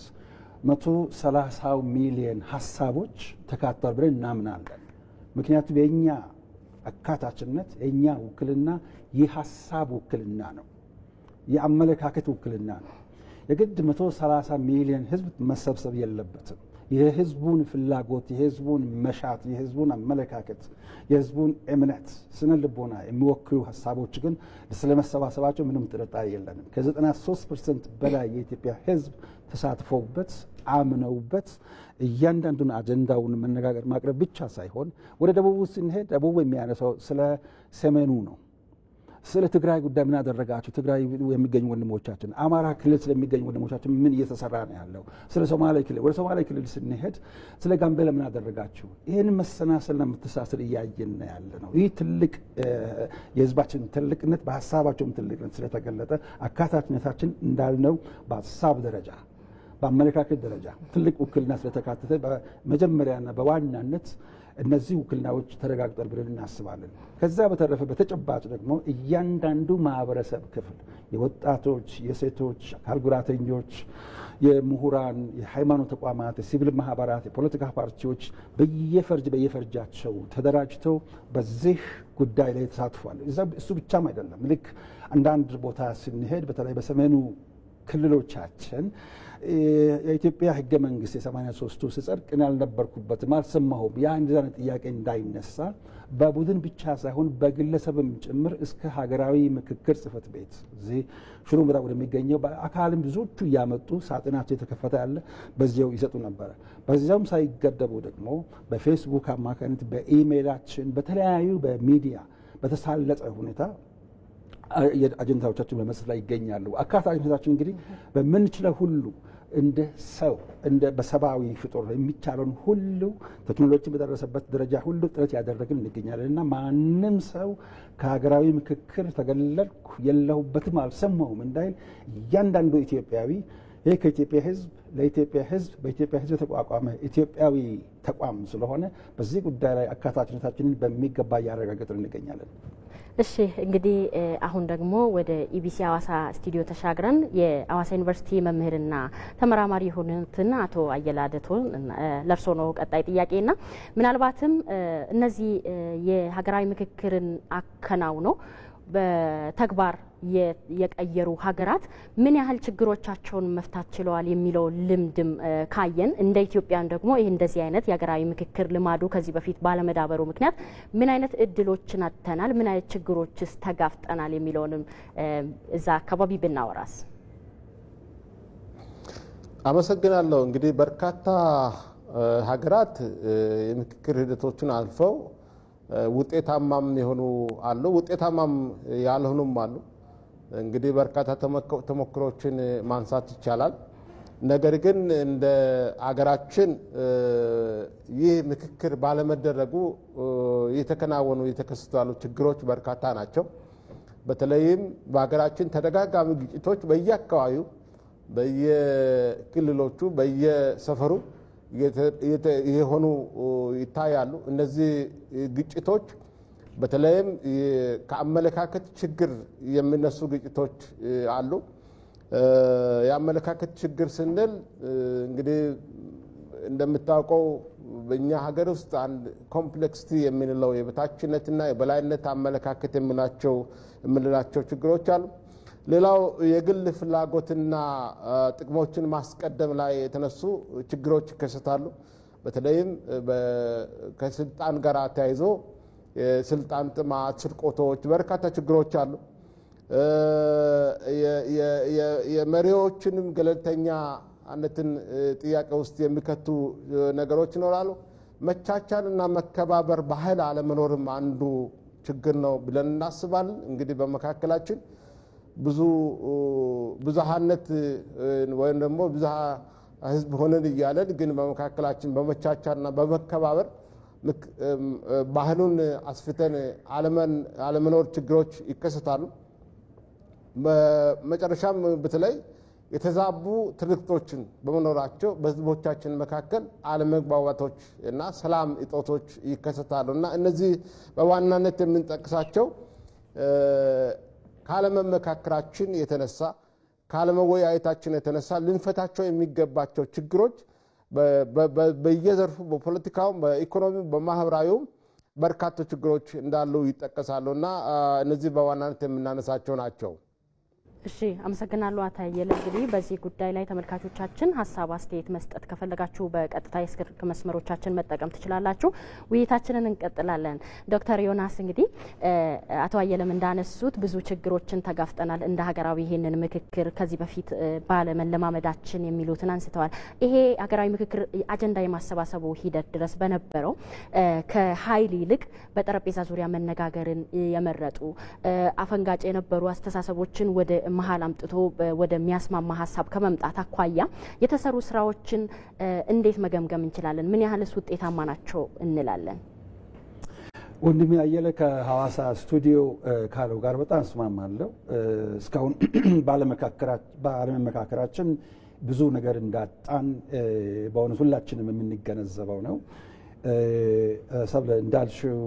130 ሚሊዮን ሀሳቦች ተካተዋል ብለን እናምናለን። ምክንያቱም የእኛ አካታችነት የእኛ ውክልና የሀሳብ ውክልና ነው፣ የአመለካከት ውክልና ነው። የግድ 130 ሚሊዮን ህዝብ መሰብሰብ የለበትም። የህዝቡን ፍላጎት፣ የህዝቡን መሻት፣ የህዝቡን አመለካከት፣ የህዝቡን እምነት፣ ስነ ልቦና የሚወክሉ ሀሳቦች ግን ስለመሰባሰባቸው ምንም ጥርጣሬ የለንም። ከ93% በላይ የኢትዮጵያ ህዝብ ተሳትፎበት አምነውበት እያንዳንዱን አጀንዳውን መነጋገር ማቅረብ ብቻ ሳይሆን ወደ ደቡቡ ስንሄድ ደቡቡ የሚያነሳው ስለ ሰሜኑ ነው። ስለ ትግራይ ጉዳይ ምን አደረጋችሁ? ትግራይ የሚገኙ ወንድሞቻችን፣ አማራ ክልል ስለሚገኙ ወንድሞቻችን ምን እየተሰራ ነው ያለው? ስለ ሶማሌ ክልል ወደ ሶማሌ ክልል ስንሄድ ስለ ጋምቤላ ምን አደረጋችሁ? ይህን መሰናሰልና መተሳሰል እያየን ያለ ነው። ይህ ትልቅ የህዝባችን ትልቅነት በሀሳባቸውም ትልቅነት ስለተገለጠ አካታችነታችን እንዳልነው በሀሳብ ደረጃ በአመለካከት ደረጃ ትልቅ ውክልና ስለተካተተ በመጀመሪያና በዋናነት እነዚህ ውክልናዎች ተረጋግጠዋል ብለን እናስባለን። ከዛ በተረፈ በተጨባጭ ደግሞ እያንዳንዱ ማህበረሰብ ክፍል የወጣቶች፣ የሴቶች፣ አካል ጉዳተኞች፣ የምሁራን፣ የሃይማኖት ተቋማት፣ የሲቪል ማህበራት፣ የፖለቲካ ፓርቲዎች በየፈርጃቸው ተደራጅተው በዚህ ጉዳይ ላይ ተሳትፏል። እሱ ብቻም አይደለም። ልክ አንዳንድ ቦታ ስንሄድ በተለይ በሰሜኑ ክልሎቻችን የኢትዮጵያ ህገ መንግስት የ83ቱ ሲጸድቅ ያልነበርኩበትም አልሰማሁም ያ እንደዛ ጥያቄ እንዳይነሳ በቡድን ብቻ ሳይሆን በግለሰብም ጭምር እስከ ሀገራዊ ምክክር ጽህፈት ቤት እዚህ ሽሮ ሜዳ ወደሚገኘው በአካልም ብዙዎቹ እያመጡ ሳጥናቸው የተከፈተ ያለ በዚያው ይሰጡ ነበረ። በዚያውም ሳይገደቡ ደግሞ በፌስቡክ አማካኝነት በኢሜይላችን በተለያዩ በሚዲያ በተሳለጠ ሁኔታ አጀንዳዎቻችን በመስራት ላይ ይገኛሉ። አካታችነታችን እንግዲህ በምንችለው ሁሉ እንደ ሰው እንደ በሰብአዊ ፍጡር የሚቻለውን ሁሉ ቴክኖሎጂ በደረሰበት ደረጃ ሁሉ ጥረት ያደረግን እንገኛለን እና ማንም ሰው ከሀገራዊ ምክክር ተገለልኩ የለሁበትም አልሰማሁም እንዳይል እያንዳንዱ ኢትዮጵያዊ ይሄ ከኢትዮጵያ ህዝብ ለኢትዮጵያ ህዝብ በኢትዮጵያ ህዝብ የተቋቋመ ኢትዮጵያዊ ተቋም ስለሆነ በዚህ ጉዳይ ላይ አካታችነታችንን በሚገባ እያረጋገጥን እንገኛለን። እሺ እንግዲህ አሁን ደግሞ ወደ ኢቢሲ ሐዋሳ ስቱዲዮ ተሻግረን የሐዋሳ ዩኒቨርሲቲ መምህርና ተመራማሪ የሆኑትን አቶ አየለ አደቶን ለርሶ ነው ቀጣይ ጥያቄና ምናልባትም እነዚህ የሀገራዊ ምክክርን አከናውነው በተግባር የቀየሩ ሀገራት ምን ያህል ችግሮቻቸውን መፍታት ችለዋል የሚለው ልምድም ካየን እንደ ኢትዮጵያን ደግሞ ይሄ እንደዚህ አይነት የሀገራዊ ምክክር ልማዱ ከዚህ በፊት ባለመዳበሩ ምክንያት ምን አይነት እድሎችን አጥተናል፣ ምን አይነት ችግሮችስ ተጋፍጠናል የሚለውንም እዛ አካባቢ ብናወራስ። አመሰግናለሁ። እንግዲህ በርካታ ሀገራት የምክክር ሂደቶችን አልፈው ውጤታማም የሆኑ አሉ፣ ውጤታማም ያልሆኑም አሉ። እንግዲህ በርካታ ተሞክሮችን ማንሳት ይቻላል። ነገር ግን እንደ አገራችን ይህ ምክክር ባለመደረጉ የተከሰቱ ያሉ ችግሮች በርካታ ናቸው። በተለይም በሀገራችን ተደጋጋሚ ግጭቶች በየአካባቢው በየክልሎቹ በየሰፈሩ የሆኑ ይታያሉ። እነዚህ ግጭቶች በተለይም ከአመለካከት ችግር የሚነሱ ግጭቶች አሉ። የአመለካከት ችግር ስንል እንግዲህ እንደምታውቀው በእኛ ሀገር ውስጥ አንድ ኮምፕሌክሲቲ የምንለው የበታችነትና የበላይነት አመለካከት የምንላቸው ችግሮች አሉ። ሌላው የግል ፍላጎትና ጥቅሞችን ማስቀደም ላይ የተነሱ ችግሮች ይከሰታሉ። በተለይም ከስልጣን ጋር ተያይዞ የስልጣን ጥማት፣ ስርቆቶች፣ በርካታ ችግሮች አሉ። የመሪዎችንም ገለልተኛነትን ጥያቄ ውስጥ የሚከቱ ነገሮች ይኖራሉ። መቻቻልና መከባበር ባህል አለመኖርም አንዱ ችግር ነው ብለን እናስባለን። እንግዲህ በመካከላችን ብዙሃነት ወይም ደግሞ ብዙሃ ህዝብ ሆነን እያለን ግን በመካከላችን በመቻቻልና በመከባበር ባህሉን አስፍተን አለመኖር ችግሮች ይከሰታሉ። በመጨረሻም በተለይ የተዛቡ ትርክቶችን በመኖራቸው በህዝቦቻችን መካከል አለመግባባቶች እና ሰላም እጦቶች ይከሰታሉ እና እነዚህ በዋናነት የምንጠቅሳቸው ካለመመካከራችን የተነሳ ካለመወያየታችን የተነሳ ልንፈታቸው የሚገባቸው ችግሮች በየዘርፉ በፖለቲካውም በኢኮኖሚውም በማህበራዊውም በርካታ ችግሮች እንዳሉ ይጠቀሳሉ እና እነዚህ በዋናነት የምናነሳቸው ናቸው። እሺ አመሰግናለሁ አቶ አየለ። እንግዲህ በዚህ ጉዳይ ላይ ተመልካቾቻችን ሀሳብ አስተያየት መስጠት ከፈለጋችሁ በቀጥታ የስልክ መስመሮቻችን መጠቀም ትችላላችሁ። ውይይታችንን እንቀጥላለን። ዶክተር ዮናስ እንግዲህ አቶ አየለም እንዳነሱት ብዙ ችግሮችን ተጋፍጠናል እንደ ሀገራዊ ይሄንን ምክክር ከዚህ በፊት ባለመለማመዳችን የሚሉትን አንስተዋል። ይሄ ሀገራዊ ምክክር አጀንዳ የማሰባሰቡ ሂደት ድረስ በነበረው ከኃይል ይልቅ በጠረጴዛ ዙሪያ መነጋገርን የመረጡ አፈንጋጭ የነበሩ አስተሳሰቦችን ወደ መሀል አምጥቶ ወደሚያስማማ ሀሳብ ከመምጣት አኳያ የተሰሩ ስራዎችን እንዴት መገምገም እንችላለን? ምን ያህልስ ውጤታማ ናቸው እንላለን? ወንድሜ አየለ ከሐዋሳ ስቱዲዮ ካለው ጋር በጣም እስማማለሁ። እስካሁን ባለመመካከራችን ብዙ ነገር እንዳጣን በእውነት ሁላችንም የምንገነዘበው ነው። ሰብለ እንዳልሽው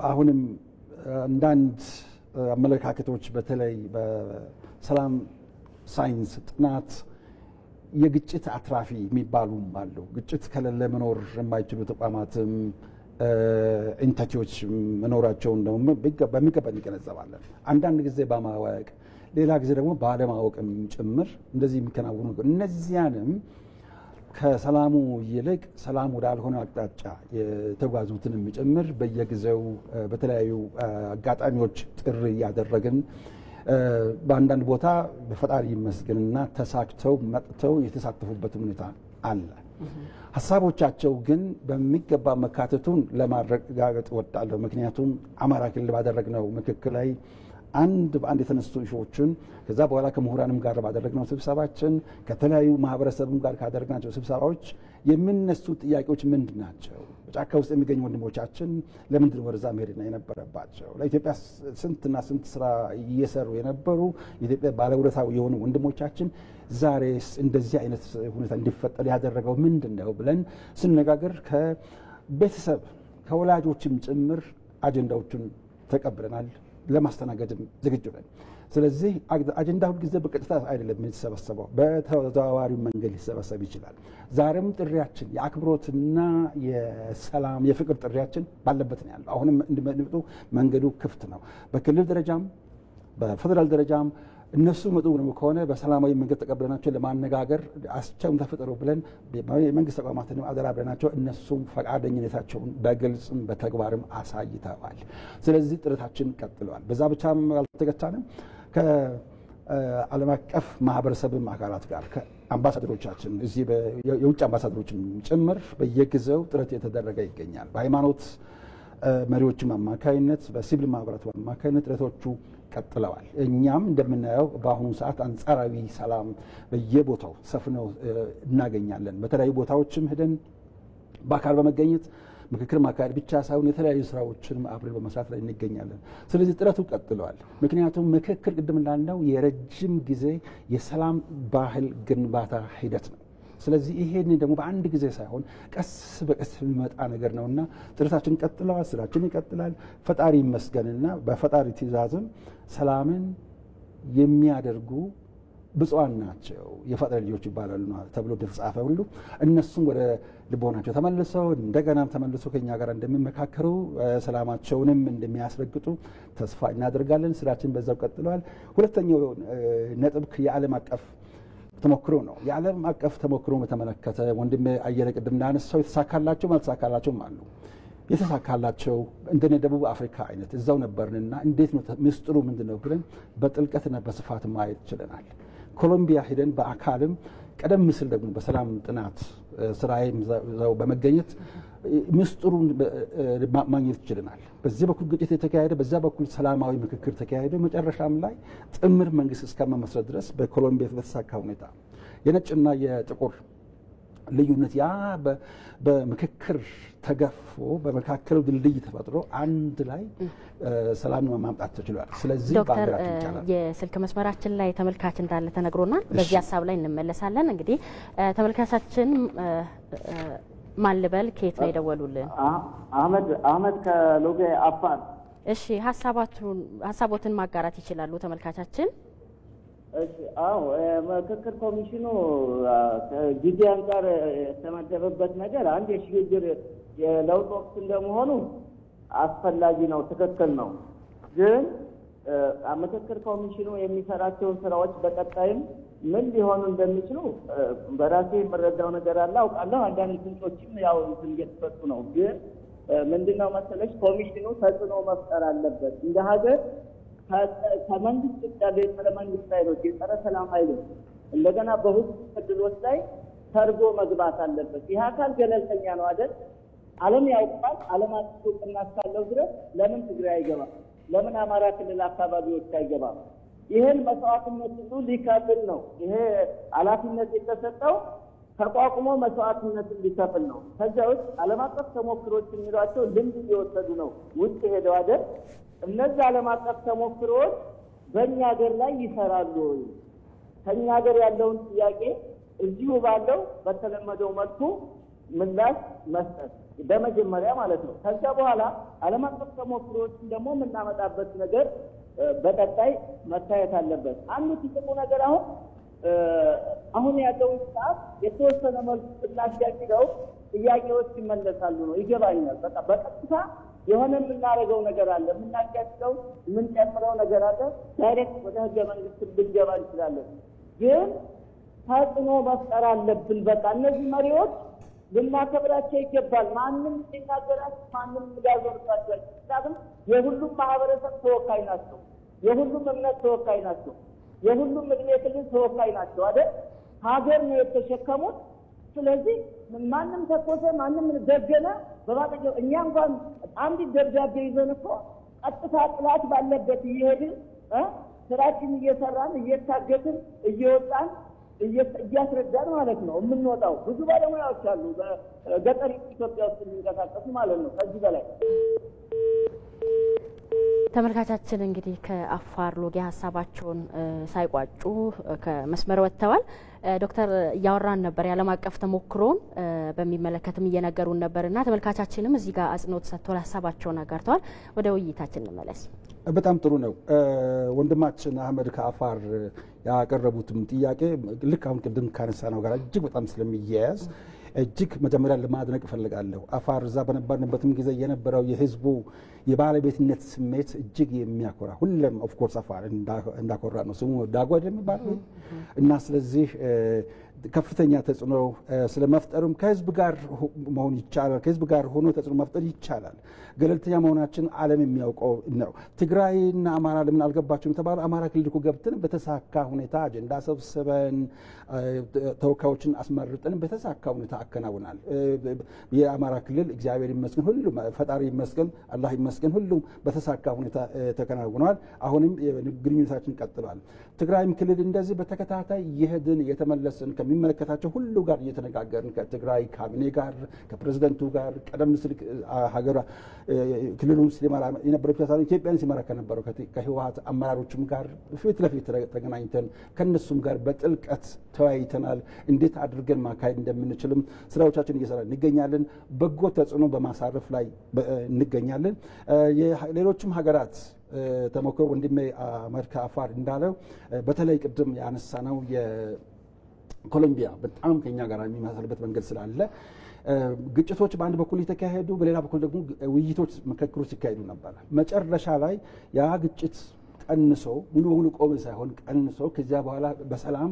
አሁንም አንዳንድ አመለካከቶች በተለይ በሰላም ሳይንስ ጥናት የግጭት አትራፊ የሚባሉም አሉ። ግጭት ከሌለ መኖር የማይችሉ ተቋማትም ኢንተቲዎች መኖራቸውን ደግሞ በሚገባ እንገነዘባለን። አንዳንድ ጊዜ በማወቅ ሌላ ጊዜ ደግሞ ባለማወቅም ጭምር እንደዚህ የሚከናወኑ እነዚያንም ከሰላሙ ይልቅ ሰላም ወዳልሆነ አቅጣጫ የተጓዙትንም ጭምር በየጊዜው በተለያዩ አጋጣሚዎች ጥሪ ያደረግን በአንዳንድ ቦታ በፈጣሪ ይመስገንና ተሳክተው መጥተው የተሳተፉበት ሁኔታ አለ። ሀሳቦቻቸው ግን በሚገባ መካተቱን ለማረጋገጥ እወዳለሁ። ምክንያቱም አማራ ክልል ባደረግነው ምክክር ላይ አንድ በአንድ የተነሱ ኢሹዎችን ከዛ በኋላ ከምሁራንም ጋር ባደረግነው ስብሰባችን ከተለያዩ ማህበረሰብም ጋር ካደረግናቸው ስብሰባዎች የሚነሱ ጥያቄዎች ምንድን ናቸው? በጫካ ውስጥ የሚገኙ ወንድሞቻችን ለምንድን ወደዛ መሄድ የነበረባቸው? ለኢትዮጵያ ስንትና ስንት ስራ እየሰሩ የነበሩ የኢትዮጵያ ባለውለታ የሆኑ ወንድሞቻችን ዛሬስ እንደዚህ አይነት ሁኔታ እንዲፈጠር ያደረገው ምንድን ነው ብለን ስነጋገር ከቤተሰብ ከወላጆችም ጭምር አጀንዳዎቹን ተቀብለናል። ለማስተናገድም ዝግጁ ነን። ስለዚህ አጀንዳ ሁልጊዜ በቀጥታ አይደለም የሚሰበሰበው፣ በተዘዋዋሪ መንገድ ሊሰበሰብ ይችላል። ዛሬም ጥሪያችን የአክብሮትና የሰላም የፍቅር ጥሪያችን ባለበት ነው ያለው። አሁንም እንዲመጡ መንገዱ ክፍት ነው። በክልል ደረጃም በፌደራል ደረጃም እነሱ መጡ ከሆነ በሰላማዊ መንገድ ተቀብለናቸው ለማነጋገር አስቻውን ተፈጠሩ ብለን የመንግስት ተቋማትንም አደራ ብለናቸው እነሱም ፈቃደኝነታቸውን በግልጽም በተግባርም አሳይተዋል። ስለዚህ ጥረታችን ቀጥለዋል። በዛ ብቻም አልተገታንም። ከዓለም አቀፍ ማህበረሰብም አካላት ጋር ከአምባሳደሮቻችን እዚህ የውጭ አምባሳደሮችም ጭምር በየጊዜው ጥረት የተደረገ ይገኛል። በሃይማኖት መሪዎችም አማካይነት በሲቪል ማህበራት አማካይነት ጥረቶቹ ቀጥለዋል። እኛም እንደምናየው በአሁኑ ሰዓት አንጻራዊ ሰላም በየቦታው ሰፍነው እናገኛለን። በተለያዩ ቦታዎችም ሄደን በአካል በመገኘት ምክክር ማካሄድ ብቻ ሳይሆን የተለያዩ ስራዎችንም አብረን በመስራት ላይ እንገኛለን። ስለዚህ ጥረቱ ቀጥለዋል። ምክንያቱም ምክክር ቅድም እንዳልነው የረጅም ጊዜ የሰላም ባህል ግንባታ ሂደት ነው። ስለዚህ ይሄን ደግሞ በአንድ ጊዜ ሳይሆን ቀስ በቀስ የሚመጣ ነገር ነውና ጥረታችን ቀጥለዋል። ስራችን ይቀጥላል። ፈጣሪ ይመስገንና በፈጣሪ ትእዛዝም ሰላምን የሚያደርጉ ብፁዓን ናቸው የፈጣሪ ልጆች ይባላሉ ተብሎ እንደተጻፈ ሁሉ እነሱም ወደ ልቦናቸው ተመልሰው እንደገናም ተመልሰው ከኛ ጋር እንደሚመካከሩ ሰላማቸውንም እንደሚያስረግጡ ተስፋ እናደርጋለን። ስራችን በዛው ቀጥለዋል። ሁለተኛው ነጥብ የዓለም አቀፍ ተሞክሮ ነው። የዓለም አቀፍ ተሞክሮ በተመለከተ ወንድሜ አየለ ቅድም እንዳነሳው የተሳካላቸው ማልተሳካላቸውም አሉ። የተሳካላቸው እንደነ ደቡብ አፍሪካ አይነት እዛው ነበርንና እንዴት ነው ምስጢሩ ምንድነው ብለን በጥልቀትና በስፋት ማየት ችለናል። ኮሎምቢያ ሄደን በአካልም ቀደም ሲል ደግሞ በሰላም ጥናት ስራዬም ዘው በመገኘት ምስጢሩን ማግኘት ችለናል። በዚህ በኩል ግጭት የተካሄደ በዛ በኩል ሰላማዊ ምክክር ተካሄደ። መጨረሻም ላይ ጥምር መንግስት እስከመመስረት ድረስ በኮሎምቢያ በተሳካ ሁኔታ የነጭና የጥቁር ልዩነት ያ በምክክር ተገፎ በመካከሉ ድልድይ ተፈጥሮ አንድ ላይ ሰላም ማምጣት ተችሏል። ስለዚህ ዶክተር የስልክ መስመራችን ላይ ተመልካች እንዳለ ተነግሮናል። በዚህ ሀሳብ ላይ እንመለሳለን። እንግዲህ ተመልካቻችን ማልበል ከየት ነው የደወሉልን? አህመድ ከሎጌ አፋር። እሺ ሀሳቦትን ማጋራት ይችላሉ ተመልካቻችን? እሺ አዎ ምክክር ኮሚሽኑ ጊዜ አንጻር የተመደበበት ነገር አንድ የሽግግር የለውጥ ወቅት እንደመሆኑ አስፈላጊ ነው፣ ትክክል ነው። ግን ምክክር ኮሚሽኑ የሚሰራቸውን ስራዎች በቀጣይም ምን ሊሆኑ እንደሚችሉ በራሴ የምረዳው ነገር አለ፣ አውቃለሁ። አንዳንድ ፍንጮችም ያው እየተሰጡ ነው። ግን ምንድነው መሰለሽ ኮሚሽኑ ተጽዕኖ መፍጠር አለበት እንደ ሀገር ከመንግስት ጋር የጸረ መንግስት ኃይሎች የጸረ ሰላም ኃይሎች እንደገና በሁሉ ክልሎች ላይ ሰርጎ መግባት አለበት። ይህ አካል ገለልተኛ ነው አይደል? ዓለም ያውቃል። ዓለም አቀፍ እውቅና እስካለው ድረስ ለምን ትግራይ አይገባም? ለምን አማራ ክልል አካባቢዎች አይገባም? ይህን መስዋዕትነት ሁሉ ሊከፍል ነው። ይሄ ኃላፊነት የተሰጠው ተቋቁሞ መስዋዕትነትን ሊከፍል ነው። ከዚያ ውስጥ ዓለም አቀፍ ተሞክሮች የሚሏቸው ልምድ እየወሰዱ ነው ውጭ ሄደው አይደል? እነዚህ ዓለም አቀፍ ተሞክሮች በእኛ ሀገር ላይ ይሰራሉ ወይ? ከእኛ ሀገር ያለውን ጥያቄ እዚሁ ባለው በተለመደው መልኩ ምላሽ መስጠት በመጀመሪያ ማለት ነው። ከዚያ በኋላ ዓለም አቀፍ ተሞክሮችን ደግሞ የምናመጣበት ነገር በቀጣይ መታየት አለበት። አንዱ ትልቁ ነገር አሁን ያለውን ሰዓት የተወሰነ መልኩ ምላሽ ያለው ጥያቄዎች ይመለሳሉ ነው። ይገባኛል። በቃ በቀጥታ የሆነ የምናደርገው ነገር አለ፣ የምናቀጥለው የምንጨምረው ነገር አለ። ዳይሬክት ወደ ህገ መንግስት ልንገባ እንችላለን፣ ግን ተጽዕኖ መፍጠር አለብን። በቃ እነዚህ መሪዎች ልናከብራቸው ይገባል። ማንም ሊናገራቸው፣ ማንም ሊያዞርባቸው። ምክንያቱም የሁሉም ማህበረሰብ ተወካይ ናቸው፣ የሁሉም እምነት ተወካይ ናቸው፣ የሁሉም እድሜ ክልል ተወካይ ናቸው አይደል? ሀገር ነው የተሸከሙት። ስለዚህ ማንም ተኮሰ፣ ማንም ደገነ በማጠገብ እኛ እንኳን አንድ ደብዳቤ ይዘን እኮ ቀጥታ ጥላት ባለበት እየሄድን ስራችን እየሰራን እየታገትን እየወጣን እያስረዳን ማለት ነው የምንወጣው። ብዙ ባለሙያዎች አሉ በገጠር ኢትዮጵያ ውስጥ የሚንቀሳቀሱ ማለት ነው። ከዚህ በላይ ተመልካቻችን እንግዲህ ከአፋር ሎጊያ ሀሳባቸውን ሳይቋጩ ከመስመር ወጥተዋል። ዶክተር እያወራን ነበር የዓለም አቀፍ ተሞክሮን በሚመለከትም እየነገሩን ነበርና ተመልካቻችንም እዚህ ጋር አጽንኦት ሰጥተው ሀሳባቸውን አጋርተዋል። ወደ ውይይታችን እንመለስ። በጣም ጥሩ ነው። ወንድማችን አህመድ ከአፋር ያቀረቡትም ጥያቄ ልክ አሁን ቅድም ካነሳ ነው ጋር እጅግ በጣም ስለሚያያዝ እጅግ መጀመሪያ ለማድነቅ እፈልጋለሁ። አፋር እዛ በነበርንበትም ጊዜ የነበረው የህዝቡ የባለቤትነት ስሜት እጅግ የሚያኮራ ሁሉም ኦፍ ኮርስ አፋር እንዳኮራ ነው ስሙ ዳጓ የሚባለው እና ስለዚህ ከፍተኛ ተጽዕኖ ስለመፍጠሩም ከህዝብ ጋር መሆን ይቻላል። ከህዝብ ጋር ሆኖ ተጽዕኖ መፍጠር ይቻላል። ገለልተኛ መሆናችን ዓለም የሚያውቀው ነው። ትግራይና አማራ ለምን አልገባችሁም ተባለ። አማራ ክልል እኮ ገብተን በተሳካ ሁኔታ አጀንዳ ሰብስበን ተወካዮችን አስመርጠን በተሳካ ሁኔታ አከናውናል። የአማራ ክልል እግዚአብሔር ይመስገን ሁሉም ፈጣሪ ይመስገን አላህ ይመስገን ሁሉም በተሳካ ሁኔታ ተከናውኗል። አሁንም ግንኙነታችን ቀጥሏል። ትግራይም ክልል እንደዚህ በተከታታይ የሄድን የተመለስን ከሚመለከታቸው ሁሉ ጋር እየተነጋገርን ከትግራይ ካቢኔ ጋር ከፕሬዝዳንቱ ጋር ቀደም ሲል ሀገር ክልሉን ሲመራ የነበረው ብቻ ሳይሆን ኢትዮጵያን ሲመራ ከነበረው ከህወሓት አመራሮችም ጋር ፊት ለፊት ተገናኝተን ከነሱም ጋር በጥልቀት ተወያይተናል። እንዴት አድርገን ማካሄድ እንደምንችልም ስራዎቻችን እየሰራን እንገኛለን። በጎ ተጽዕኖ በማሳረፍ ላይ እንገኛለን። ሌሎችም ሀገራት ተሞክሮ ወንድሜ አህመድ ከአፋር እንዳለው በተለይ ቅድም ያነሳነው የኮሎምቢያ በጣም ከኛ ጋር የሚመሳሰልበት መንገድ ስላለ ግጭቶች በአንድ በኩል የተካሄዱ፣ በሌላ በኩል ደግሞ ውይይቶች፣ ምክክሮች ሲካሄዱ ነበር። መጨረሻ ላይ ያ ግጭት ቀንሶ ሙሉ በሙሉ ቆመ ሳይሆን ቀንሶ ከዚያ በኋላ በሰላም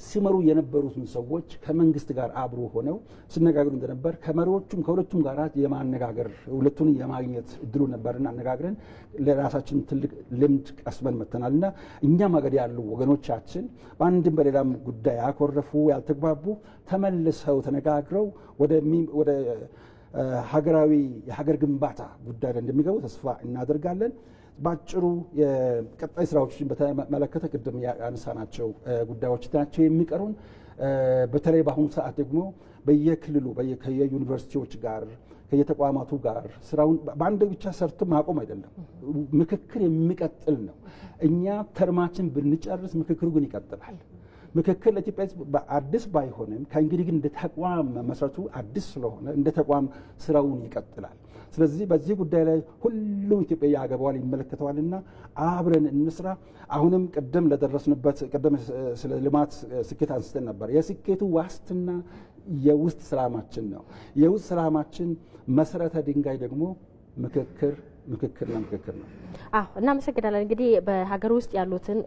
ሲመሩ የነበሩትን ሰዎች ከመንግስት ጋር አብሮ ሆነው ሲነጋገሩ እንደነበር ከመሪዎቹም ከሁለቱም ጋር የማነጋገር ሁለቱን የማግኘት እድሉ ነበርና አነጋግረን ለራሳችን ትልቅ ልምድ ቀስመን መተናልና እኛም ሀገር ያሉ ወገኖቻችን በአንድም በሌላም ጉዳይ ያኮረፉ ያልተግባቡ ተመልሰው ተነጋግረው ወደ ሀገራዊ የሀገር ግንባታ ጉዳይ ላይ እንደሚገቡ ተስፋ እናደርጋለን። ባጭሩ የቀጣይ ስራዎችን በተመለከተ ቅድም ያነሳናቸው ጉዳዮች ናቸው የሚቀሩን። በተለይ በአሁኑ ሰዓት ደግሞ በየክልሉ ከየዩኒቨርሲቲዎች ጋር ከየተቋማቱ ጋር ስራውን በአንድ ብቻ ሰርቶ ማቆም አይደለም፣ ምክክር የሚቀጥል ነው። እኛ ተርማችን ብንጨርስ ምክክሩ ግን ይቀጥላል። ምክክር ለኢትዮጵያ አዲስ ባይሆንም ከእንግዲህ ግን እንደ ተቋም መመስረቱ አዲስ ስለሆነ እንደ ተቋም ስራውን ይቀጥላል። ስለዚህ በዚህ ጉዳይ ላይ ሁሉም ኢትዮጵያ ያገባዋል ይመለከተዋልና አብረን እንስራ። አሁንም ቅድም ለደረስንበት ቅድም ስለ ልማት ስኬት አንስተን ነበር። የስኬቱ ዋስትና የውስጥ ሰላማችን ነው። የውስጥ ሰላማችን መሰረተ ድንጋይ ደግሞ ምክክር ነው። እናመሰግናለን። እንግዲህ በሀገር ውስጥ ያሉትን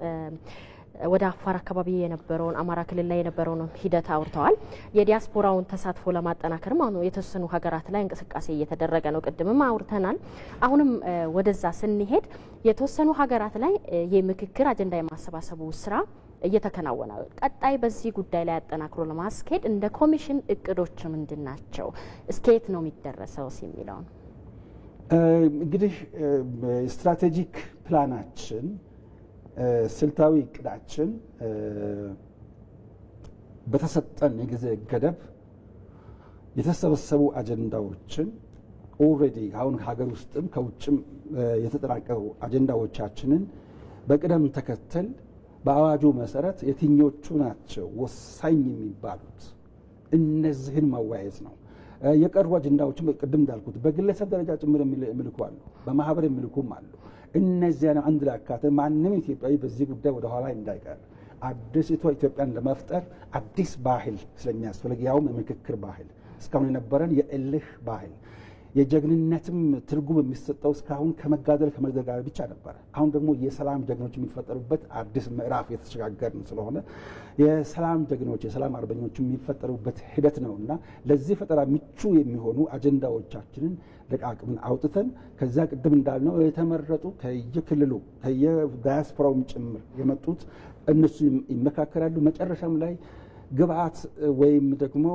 ወደ አፋር አካባቢ የነበረውን አማራ ክልል ላይ የነበረውን ሂደት አውርተዋል። የዲያስፖራውን ተሳትፎ ለማጠናከርም አሁን የተወሰኑ ሀገራት ላይ እንቅስቃሴ እየተደረገ ነው። ቅድምም አውርተናል። አሁንም ወደዛ ስንሄድ የተወሰኑ ሀገራት ላይ የምክክር አጀንዳ የማሰባሰቡ ስራ እየተከናወነ ቀጣይ በዚህ ጉዳይ ላይ አጠናክሮ ለማስኬድ እንደ ኮሚሽን እቅዶች ምንድን ናቸው? እስከየት ነው የሚደረሰው የሚለው ነው። እንግዲህ ስትራቴጂክ ፕላናችን ስልታዊ እቅዳችን በተሰጠን የጊዜ ገደብ የተሰበሰቡ አጀንዳዎችን ኦልሬዲ አሁን ሀገር ውስጥም ከውጭም የተጠናቀሩ አጀንዳዎቻችንን በቅደም ተከተል በአዋጁ መሰረት የትኞቹ ናቸው ወሳኝ የሚባሉት እነዚህን ማወያየት ነው። የቀሩ አጀንዳዎችም ቅድም እንዳልኩት በግለሰብ ደረጃ ጭምር የሚልኩ አሉ፣ በማህበር የሚልኩም አሉ። እነዚያን አንድ ላይ አካተን ማንም ኢትዮጵያዊ በዚህ ጉዳይ ወደ ኋላ እንዳይቀር አዲስቷ ኢትዮጵያን ለመፍጠር አዲስ ባህል ስለሚያስፈልግ ያውም የምክክር ባህል እስካሁን የነበረን የእልህ ባህል የጀግንነትም ትርጉም የሚሰጠው እስካሁን ከመጋደል ከመግደል ጋር ብቻ ነበረ። አሁን ደግሞ የሰላም ጀግኖች የሚፈጠሩበት አዲስ ምዕራፍ የተሸጋገርን ስለሆነ የሰላም ጀግኖች የሰላም አርበኞች የሚፈጠሩበት ሂደት ነውና ለዚህ ፈጠራ ምቹ የሚሆኑ አጀንዳዎቻችንን ለቃቅምን አውጥተን ከዛ ቅድም እንዳልነው የተመረጡ ከየክልሉ ከየዳያስፖራውም ጭምር የመጡት እነሱ ይመካከራሉ። መጨረሻም ላይ ግብአት ወይም ደግሞ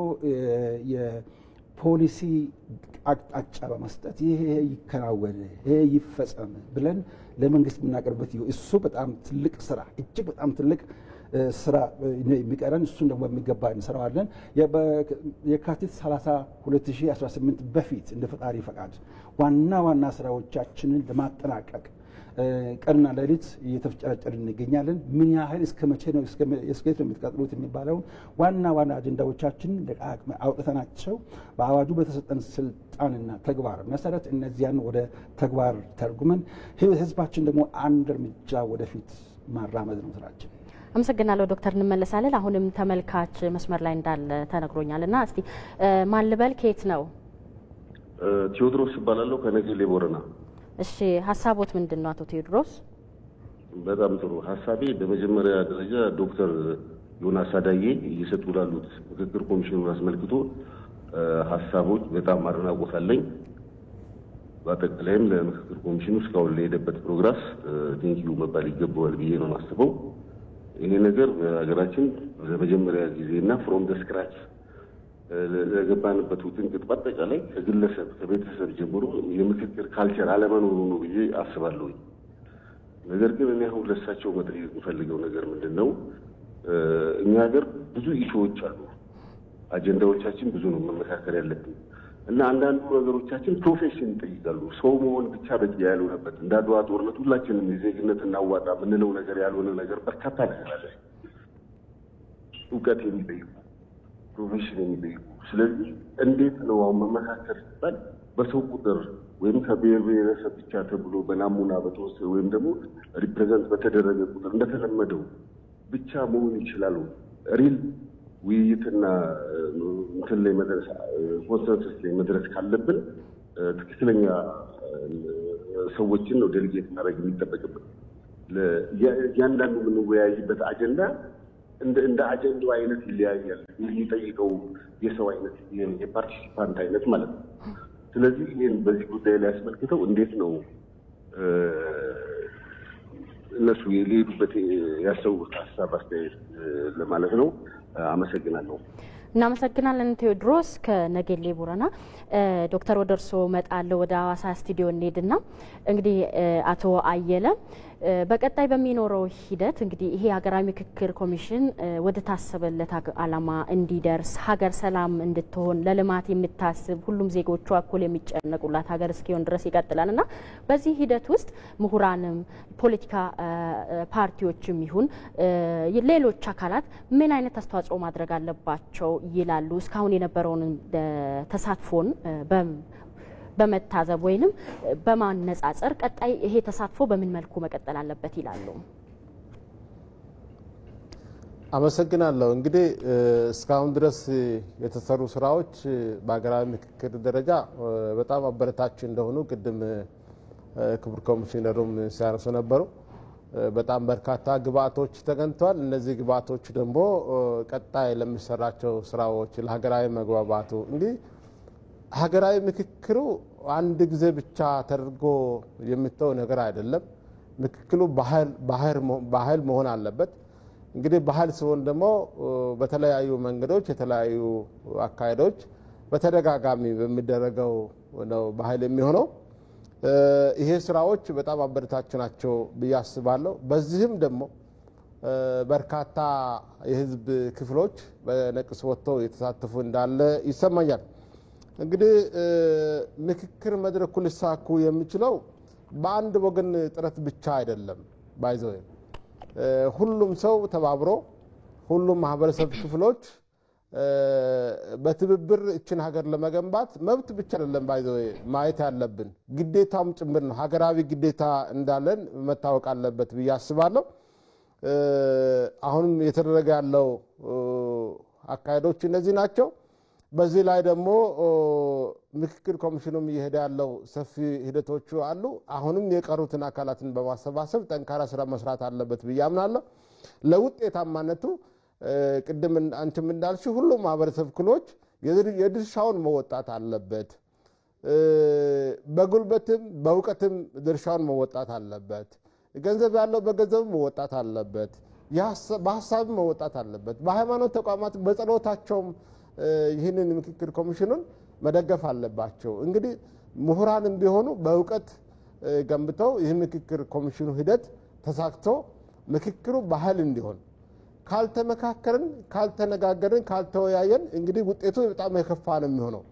የፖሊሲ አቅጣጫ በመስጠት ይሄ ይከናወን ይሄ ይፈጸም ብለን ለመንግስት የምናቀርበት እሱ በጣም ትልቅ ስራ እጅግ በጣም ትልቅ ስራ የሚቀረን እሱን ደግሞ በሚገባ እንሰራዋለን። የካቲት 30 2018 በፊት እንደ ፈጣሪ ፈቃድ ዋና ስራዎቻችንን ለማጠናቀቅ ቀንና ሌሊት እየተፍጨረጨርን እንገኛለን። ምን ያህል እስከ መቼ ነው እስከ የምትቀጥሉት የሚባለውን ዋና አጀንዳዎቻችንን ለቃቅመ አውጥተናቸው በአዋጁ በተሰጠን ስልጣንና ተግባር መሰረት እነዚያን ወደ ተግባር ተርጉመን ህዝባችን ደግሞ አንድ እርምጃ ወደፊት ማራመድ ነው ስራችን። አመሰግናለሁ ዶክተር። እንመለሳለን። አሁንም ተመልካች መስመር ላይ እንዳለ ተነግሮኛልና እስቲ ማን ልበል? ከየት ነው? ቴዎድሮስ ይባላል ከነገሌ ቦረና። እሺ ሀሳቦት ምንድን ነው አቶ ቴዎድሮስ? በጣም ጥሩ ሀሳቤ በመጀመሪያ ደረጃ ዶክተር ዮናስ አዳዬ እየሰጡ ላሉት ምክክር ኮሚሽኑን አስመልክቶ ሀሳቦች በጣም አድናቆት አለኝ። በአጠቃላይም ለምክክር ኮሚሽኑ እስካሁን ለሄደበት ፕሮግረስ ቴንኪዩ መባል ይገባዋል ብዬ ነው የማስበው። ይሄ ነገር በሀገራችን ለመጀመሪያ ጊዜና ፍሮም ደ ስክራች ለገባንበት ውጥንቅጥ በአጠቃላይ ከግለሰብ ከቤተሰብ ጀምሮ የምክክር ካልቸር አለመኖሩ ነው ብዬ አስባለሁ። ነገር ግን እኔ አሁን ለሳቸው መጠየቅ የምፈልገው ነገር ምንድን ነው? እኛ ሀገር ብዙ ኢሹዎች አሉ፣ አጀንዳዎቻችን ብዙ ነው መመካከር ያለብን እና አንዳንዱ ነገሮቻችን ፕሮፌሽን ይጠይቃሉ። ሰው መሆን ብቻ በቂ ያልሆነበት እንደ አድዋ ጦርነት ሁላችንም የዜግነት እናዋጣ የምንለው ነገር ያልሆነ ነገር በርካታ ነገር አለ። እውቀት የሚጠይቁ ፕሮፌሽን የሚጠይቁ። ስለዚህ እንዴት ነው አሁን መመካከር ሲባል በሰው ቁጥር ወይም ከብሔር ብሔረሰብ ብቻ ተብሎ በናሙና በተወሰነ ወይም ደግሞ ሪፕሬዘንት በተደረገ ቁጥር እንደተለመደው ብቻ መሆን ይችላል? ሪል ውይይትና እንትን ላይ መድረስ ኮንሰንሰስ ላይ መድረስ ካለብን ትክክለኛ ሰዎችን ነው ዴሊጌት ማድረግ የሚጠበቅብን። እያንዳንዱ የምንወያይበት አጀንዳ እንደ አጀንዳው አይነት ይለያያል። የሚጠይቀው የሰው አይነት የፓርቲሲፓንት አይነት ማለት ነው። ስለዚህ ይህን በዚህ ጉዳይ ላይ ያስመልክተው እንዴት ነው እነሱ ሊሄዱበት ያሰቡት ሀሳብ አስተያየት ለማለት ነው። አመሰግናለሁ። እናመሰግናለን ቴዎድሮስ ከነገሌ ቦረና። ዶክተር ወደ እርስዎ እመጣለሁ። ወደ ሀዋሳ ስቱዲዮ እንሄድና እንግዲህ አቶ አየለ በቀጣይ በሚኖረው ሂደት እንግዲህ ይሄ ሀገራዊ ምክክር ኮሚሽን ወደ ታሰበለት ዓላማ እንዲደርስ ሀገር ሰላም እንድትሆን ለልማት የምታስብ ሁሉም ዜጎቿ እኩል የሚጨነቁላት ሀገር እስኪሆን ድረስ ይቀጥላልና በዚህ ሂደት ውስጥ ምሁራንም ፖለቲካ ፓርቲዎችም ይሁን ሌሎች አካላት ምን አይነት አስተዋጽኦ ማድረግ አለባቸው ይላሉ? እስካሁን የነበረውን ተሳትፎን በመታዘብ ወይንም በማነጻጸር ቀጣይ ይሄ ተሳትፎ በምን መልኩ መቀጠል አለበት ይላሉ? አመሰግናለሁ። እንግዲህ እስካሁን ድረስ የተሰሩ ስራዎች በሀገራዊ ምክክር ደረጃ በጣም አበረታች እንደሆኑ ቅድም ክቡር ኮሚሽነሩም ሲያነሱ ነበሩ። በጣም በርካታ ግብአቶች ተገኝተዋል። እነዚህ ግብአቶች ደግሞ ቀጣይ ለሚሰራቸው ስራዎች ለሀገራዊ መግባባቱ እንግዲህ ሀገራዊ ምክክሩ አንድ ጊዜ ብቻ ተደርጎ የሚተው ነገር አይደለም። ምክክሉ ባህል መሆን አለበት። እንግዲህ ባህል ሲሆን ደግሞ በተለያዩ መንገዶች የተለያዩ አካሄዶች በተደጋጋሚ በሚደረገው ነው ባህል የሚሆነው። ይሄ ስራዎች በጣም አበረታች ናቸው ብዬ አስባለሁ። በዚህም ደግሞ በርካታ የህዝብ ክፍሎች በነቅስ ወጥተው የተሳተፉ እንዳለ ይሰማኛል። እንግዲህ ምክክር መድረኩ ሊሳኩ የሚችለው በአንድ ወገን ጥረት ብቻ አይደለም። ባይዘው ሁሉም ሰው ተባብሮ ሁሉም ማህበረሰብ ክፍሎች በትብብር እችን ሀገር ለመገንባት መብት ብቻ አይደለም ባይዘው ማየት ያለብን ግዴታም ጭምር ነው። ሀገራዊ ግዴታ እንዳለን መታወቅ አለበት ብዬ አስባለሁ። አሁንም የተደረገ ያለው አካሄዶች እነዚህ ናቸው። በዚህ ላይ ደግሞ ምክክር ኮሚሽኑም እየሄደ ያለው ሰፊ ሂደቶቹ አሉ። አሁንም የቀሩትን አካላትን በማሰባሰብ ጠንካራ ስራ መስራት አለበት ብዬ አምናለሁ። ለውጤታማነቱ ቅድም አንቺም እንዳልሽው ሁሉም ማህበረሰብ ክፍሎች የድርሻውን መወጣት አለበት። በጉልበትም በእውቀትም ድርሻውን መወጣት አለበት። ገንዘብ ያለው በገንዘብ መወጣት አለበት። በሀሳብ መወጣት አለበት። በሃይማኖት ተቋማት በጸሎታቸውም ይህንን ምክክር ኮሚሽኑን መደገፍ አለባቸው። እንግዲህ ምሁራንም ቢሆኑ በእውቀት ገንብተው ይህ ምክክር ኮሚሽኑ ሂደት ተሳክቶ ምክክሩ ባህል እንዲሆን ካልተመካከርን፣ ካልተነጋገርን፣ ካልተወያየን እንግዲህ ውጤቱ በጣም የከፋ ነው የሚሆነው።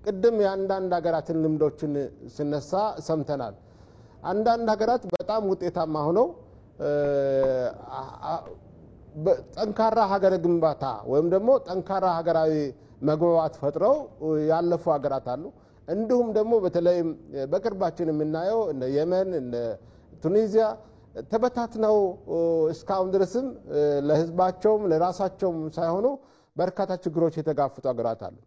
ቅድም የአንዳንድ ሀገራትን ልምዶችን ስነሳ ሰምተናል። አንዳንድ ሀገራት በጣም ውጤታማ ሆነው ጠንካራ ሀገረ ግንባታ ወይም ደግሞ ጠንካራ ሀገራዊ መግባባት ፈጥረው ያለፉ ሀገራት አሉ። እንዲሁም ደግሞ በተለይ በቅርባችን የምናየው እንደ የመን፣ እንደ ቱኒዚያ ተበታትነው እስካሁን ድረስም ለህዝባቸውም ለራሳቸውም ሳይሆኑ በርካታ ችግሮች የተጋፈጡ ሀገራት አሉ።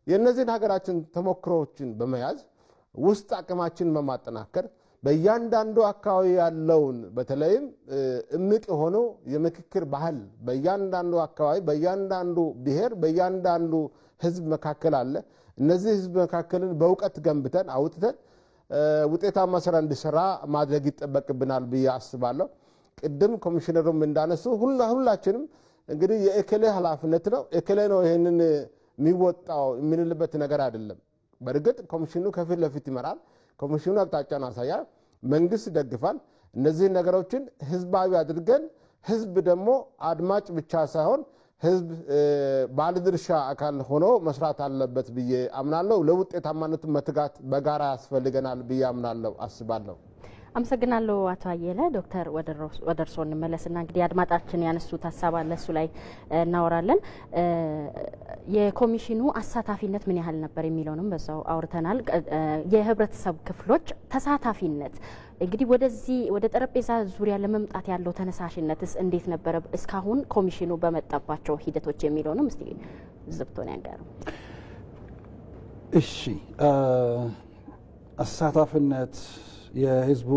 የእነዚህን ሀገራችን ተሞክሮዎችን በመያዝ ውስጥ አቅማችን በማጠናከር በእያንዳንዱ አካባቢ ያለውን በተለይም እምቅ የሆነው የምክክር ባህል በእያንዳንዱ አካባቢ በእያንዳንዱ ብሔር በእያንዳንዱ ህዝብ መካከል አለ። እነዚህ ህዝብ መካከልን በእውቀት ገንብተን አውጥተን ውጤታማ ስራ እንዲሰራ ማድረግ ይጠበቅብናል ብዬ አስባለሁ። ቅድም ኮሚሽነሩም እንዳነሱ ሁላችንም እንግዲህ የእከሌ ኃላፊነት ነው እከሌ ነው ይሄንን የሚወጣው የምንልበት ነገር አይደለም። በእርግጥ ኮሚሽኑ ከፊት ለፊት ይመራል። ኮሚሽኑ አቅጣጫን ያሳያል፣ መንግስት ይደግፋል። እነዚህ ነገሮችን ህዝባዊ አድርገን ህዝብ ደግሞ አድማጭ ብቻ ሳይሆን ህዝብ ባለድርሻ አካል ሆኖ መስራት አለበት ብዬ አምናለሁ። ለውጤታማነቱ መትጋት በጋራ ያስፈልገናል ብዬ አምናለሁ አስባለሁ። አመሰግናለሁ አቶ አየለ። ዶክተር ወደ እርስዎ እንመለስና እንግዲህ አድማጫችን ያነሱት ሀሳብ አለ፣ እሱ ላይ እናወራለን። የኮሚሽኑ አሳታፊነት ምን ያህል ነበር የሚለውንም በዛው አውርተናል። የህብረተሰብ ክፍሎች ተሳታፊነት እንግዲህ ወደዚህ ወደ ጠረጴዛ ዙሪያ ለመምጣት ያለው ተነሳሽነትስ እንዴት ነበር እስካሁን ኮሚሽኑ በመጣባቸው ሂደቶች የሚለውንም እስቲ ዝብቶን ያንጋሩ። እሺ አሳታፊነት የህዝቡ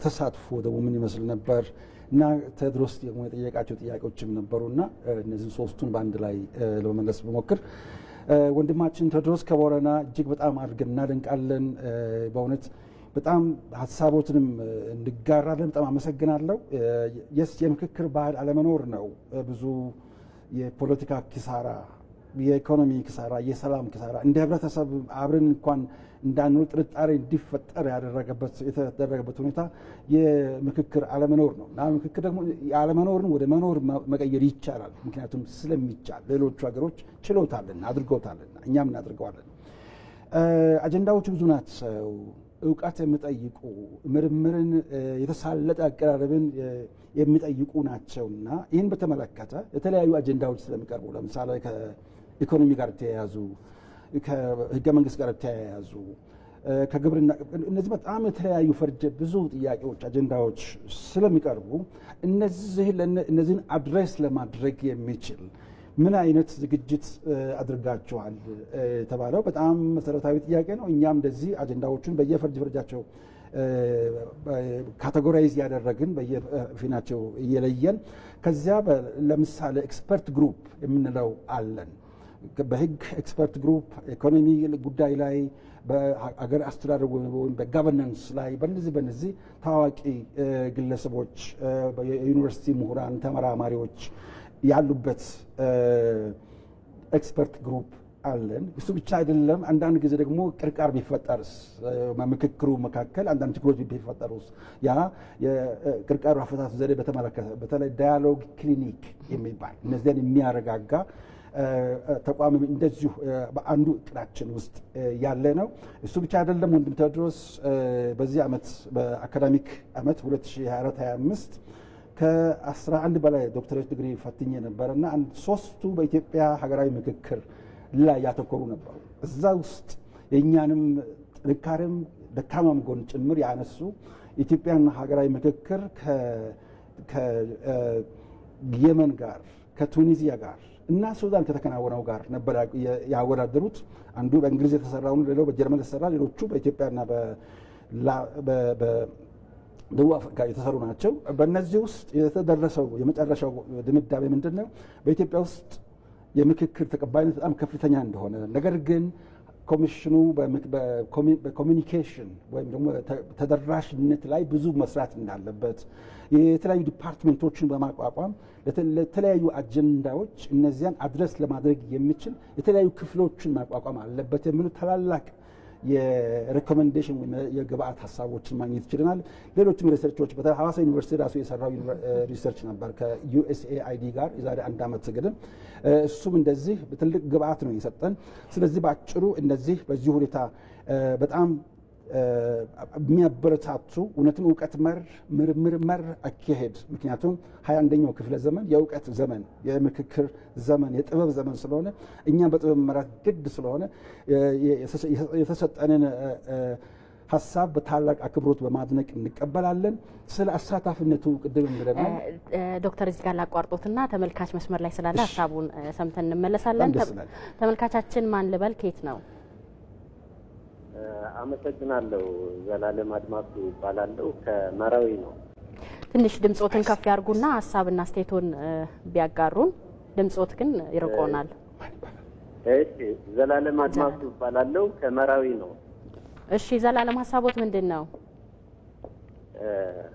ተሳትፎ ደግሞ ምን ይመስል ነበር እና ቴድሮስ ደግሞ የጠየቃቸው ጥያቄዎችም ነበሩና እነዚህ ሶስቱን በአንድ ላይ ለመመለስ በሞክር ወንድማችን ቴድሮስ ከቦረና እጅግ በጣም አድርገን እናደንቃለን። በእውነት በጣም ሀሳቦትንም እንጋራለን። በጣም አመሰግናለሁ። የምክክር ባህል አለመኖር ነው ብዙ የፖለቲካ ኪሳራ፣ የኢኮኖሚ ኪሳራ፣ የሰላም ኪሳራ እንደ ህብረተሰብ አብረን እንኳን እንዳንኖር ጥርጣሬ እንዲፈጠር የተደረገበት ሁኔታ የምክክር አለመኖር ነው እና ምክክር ደግሞ የአለመኖርን ወደ መኖር መቀየር ይቻላል። ምክንያቱም ስለሚቻል ሌሎቹ ሀገሮች ችለውታልና አድርገውታልና እኛም እናድርገዋለን። አጀንዳዎቹ ብዙ ናቸው። እውቀት የሚጠይቁ ምርምርን፣ የተሳለጠ አቀራረብን የሚጠይቁ ናቸውና ይህን በተመለከተ የተለያዩ አጀንዳዎች ስለሚቀርቡ ለምሳሌ ከኢኮኖሚ ጋር ተያያዙ፣ ከህገ መንግስት ጋር ተያያዙ፣ ከግብርና እነዚህ በጣም የተለያዩ ፈርጀ ብዙ ጥያቄዎች አጀንዳዎች ስለሚቀርቡ እነዚህን አድሬስ ለማድረግ የሚችል ምን አይነት ዝግጅት አድርጋችኋል የተባለው በጣም መሰረታዊ ጥያቄ ነው። እኛም እንደዚህ አጀንዳዎቹን በየፈርጃቸው ካቴጎራይዝ ያደረግን በየፊናቸው እየለየን ከዚያ ለምሳሌ ኤክስፐርት ግሩፕ የምንለው አለን። በህግ ኤክስፐርት ግሩፕ፣ ኢኮኖሚ ጉዳይ ላይ፣ በአገር አስተዳደር ወይም በጋቨርናንስ ላይ በነዚህ ታዋቂ ግለሰቦች፣ የዩኒቨርሲቲ ምሁራን፣ ተመራማሪዎች ያሉበት ኤክስፐርት ግሩፕ አለን። እሱ ብቻ አይደለም። አንዳንድ ጊዜ ደግሞ ቅርቃር ቢፈጠርስ ምክክሩ መካከል አንዳንድ ችግሮች ቢፈጠሩስ ያ የቅርቃሩ አፈታት ዘዴ በተመለከተ በተለይ ዳያሎግ ክሊኒክ የሚባል እነዚያን የሚያረጋጋ ተቋም እንደዚሁ በአንዱ እቅዳችን ውስጥ ያለ ነው። እሱ ብቻ አይደለም። ወንድም ቴዎድሮስ በዚህ ዓመት በአካዳሚክ ዓመት 2024/25 ከ11 በላይ ዶክተሬት ዲግሪ ፈትኜ ነበርና ሶስቱ በኢትዮጵያ ሀገራዊ ምክክር ላይ ያተኮሩ ነበሩ። እዛ ውስጥ የእኛንም ጥንካሬም ደካማም ጎን ጭምር ያነሱ ኢትዮጵያን ሀገራዊ ምክክር ከየመን ጋር ከቱኒዚያ ጋር እና ሱዳን ከተከናወነው ጋር ነበር ያወዳደሩት። አንዱ በእንግሊዝ የተሰራውን ሌላው በጀርመን የተሰራ ሌሎቹ በኢትዮጵያና በደቡብ አፍሪካ የተሰሩ ናቸው። በእነዚህ ውስጥ የተደረሰው የመጨረሻው ድምዳሜ ምንድን ነው? በኢትዮጵያ ውስጥ የምክክር ተቀባይነት በጣም ከፍተኛ እንደሆነ፣ ነገር ግን ኮሚሽኑ በኮሚኒኬሽን ወይም ደግሞ ተደራሽነት ላይ ብዙ መስራት እንዳለበት፣ የተለያዩ ዲፓርትመንቶችን በማቋቋም ለተለያዩ አጀንዳዎች እነዚያን አድረስ ለማድረግ የሚችል የተለያዩ ክፍሎችን ማቋቋም አለበት የሚሉ ታላላቅ የሬኮሜንዴሽን ወይም የግብአት ሀሳቦችን ማግኘት ይችላል። ሌሎችም ሪሰርቾች በተለይ ሐዋሳ ዩኒቨርሲቲ ራሱ የሰራው ሪሰርች ነበር ከዩኤስኤአይዲ ጋር የዛሬ 1 ዓመት ግድም። እሱም እንደዚህ ትልቅ ግብአት ነው የሰጠን። ስለዚህ በአጭሩ እንደዚህ በዚህ ሁኔታ በጣም የሚያበረታቱ እውነትን እውቀት መር ምርምር መር አካሄድ፣ ምክንያቱም 21ኛው ክፍለ ዘመን የእውቀት ዘመን፣ የምክክር ዘመን፣ የጥበብ ዘመን ስለሆነ እኛም በጥበብ መራት ግድ ስለሆነ የተሰጠንን ሀሳብ በታላቅ አክብሮት በማድነቅ እንቀበላለን። ስለ አሳታፊነቱ ቅድም ብለናል። ዶክተር እዚህ ጋር ላቋርጦትና ተመልካች መስመር ላይ ስላለ ሀሳቡን ሰምተን እንመለሳለን። ተመልካቻችን ማን ልበል? ከየት ነው? አመሰግናለሁ። ዘላለም አድማሱ እባላለሁ ከመራዊ ነው። ትንሽ ድምጾትን ከፍ ያርጉና ሀሳብና አስተያየቶን ቢያጋሩን። ድምጾት ግን ይርቆናል። እሺ፣ ዘላለም አድማሱ እባላለሁ ከመራዊ ነው። እሺ ዘላለም፣ ሀሳቦት ምንድን ነው?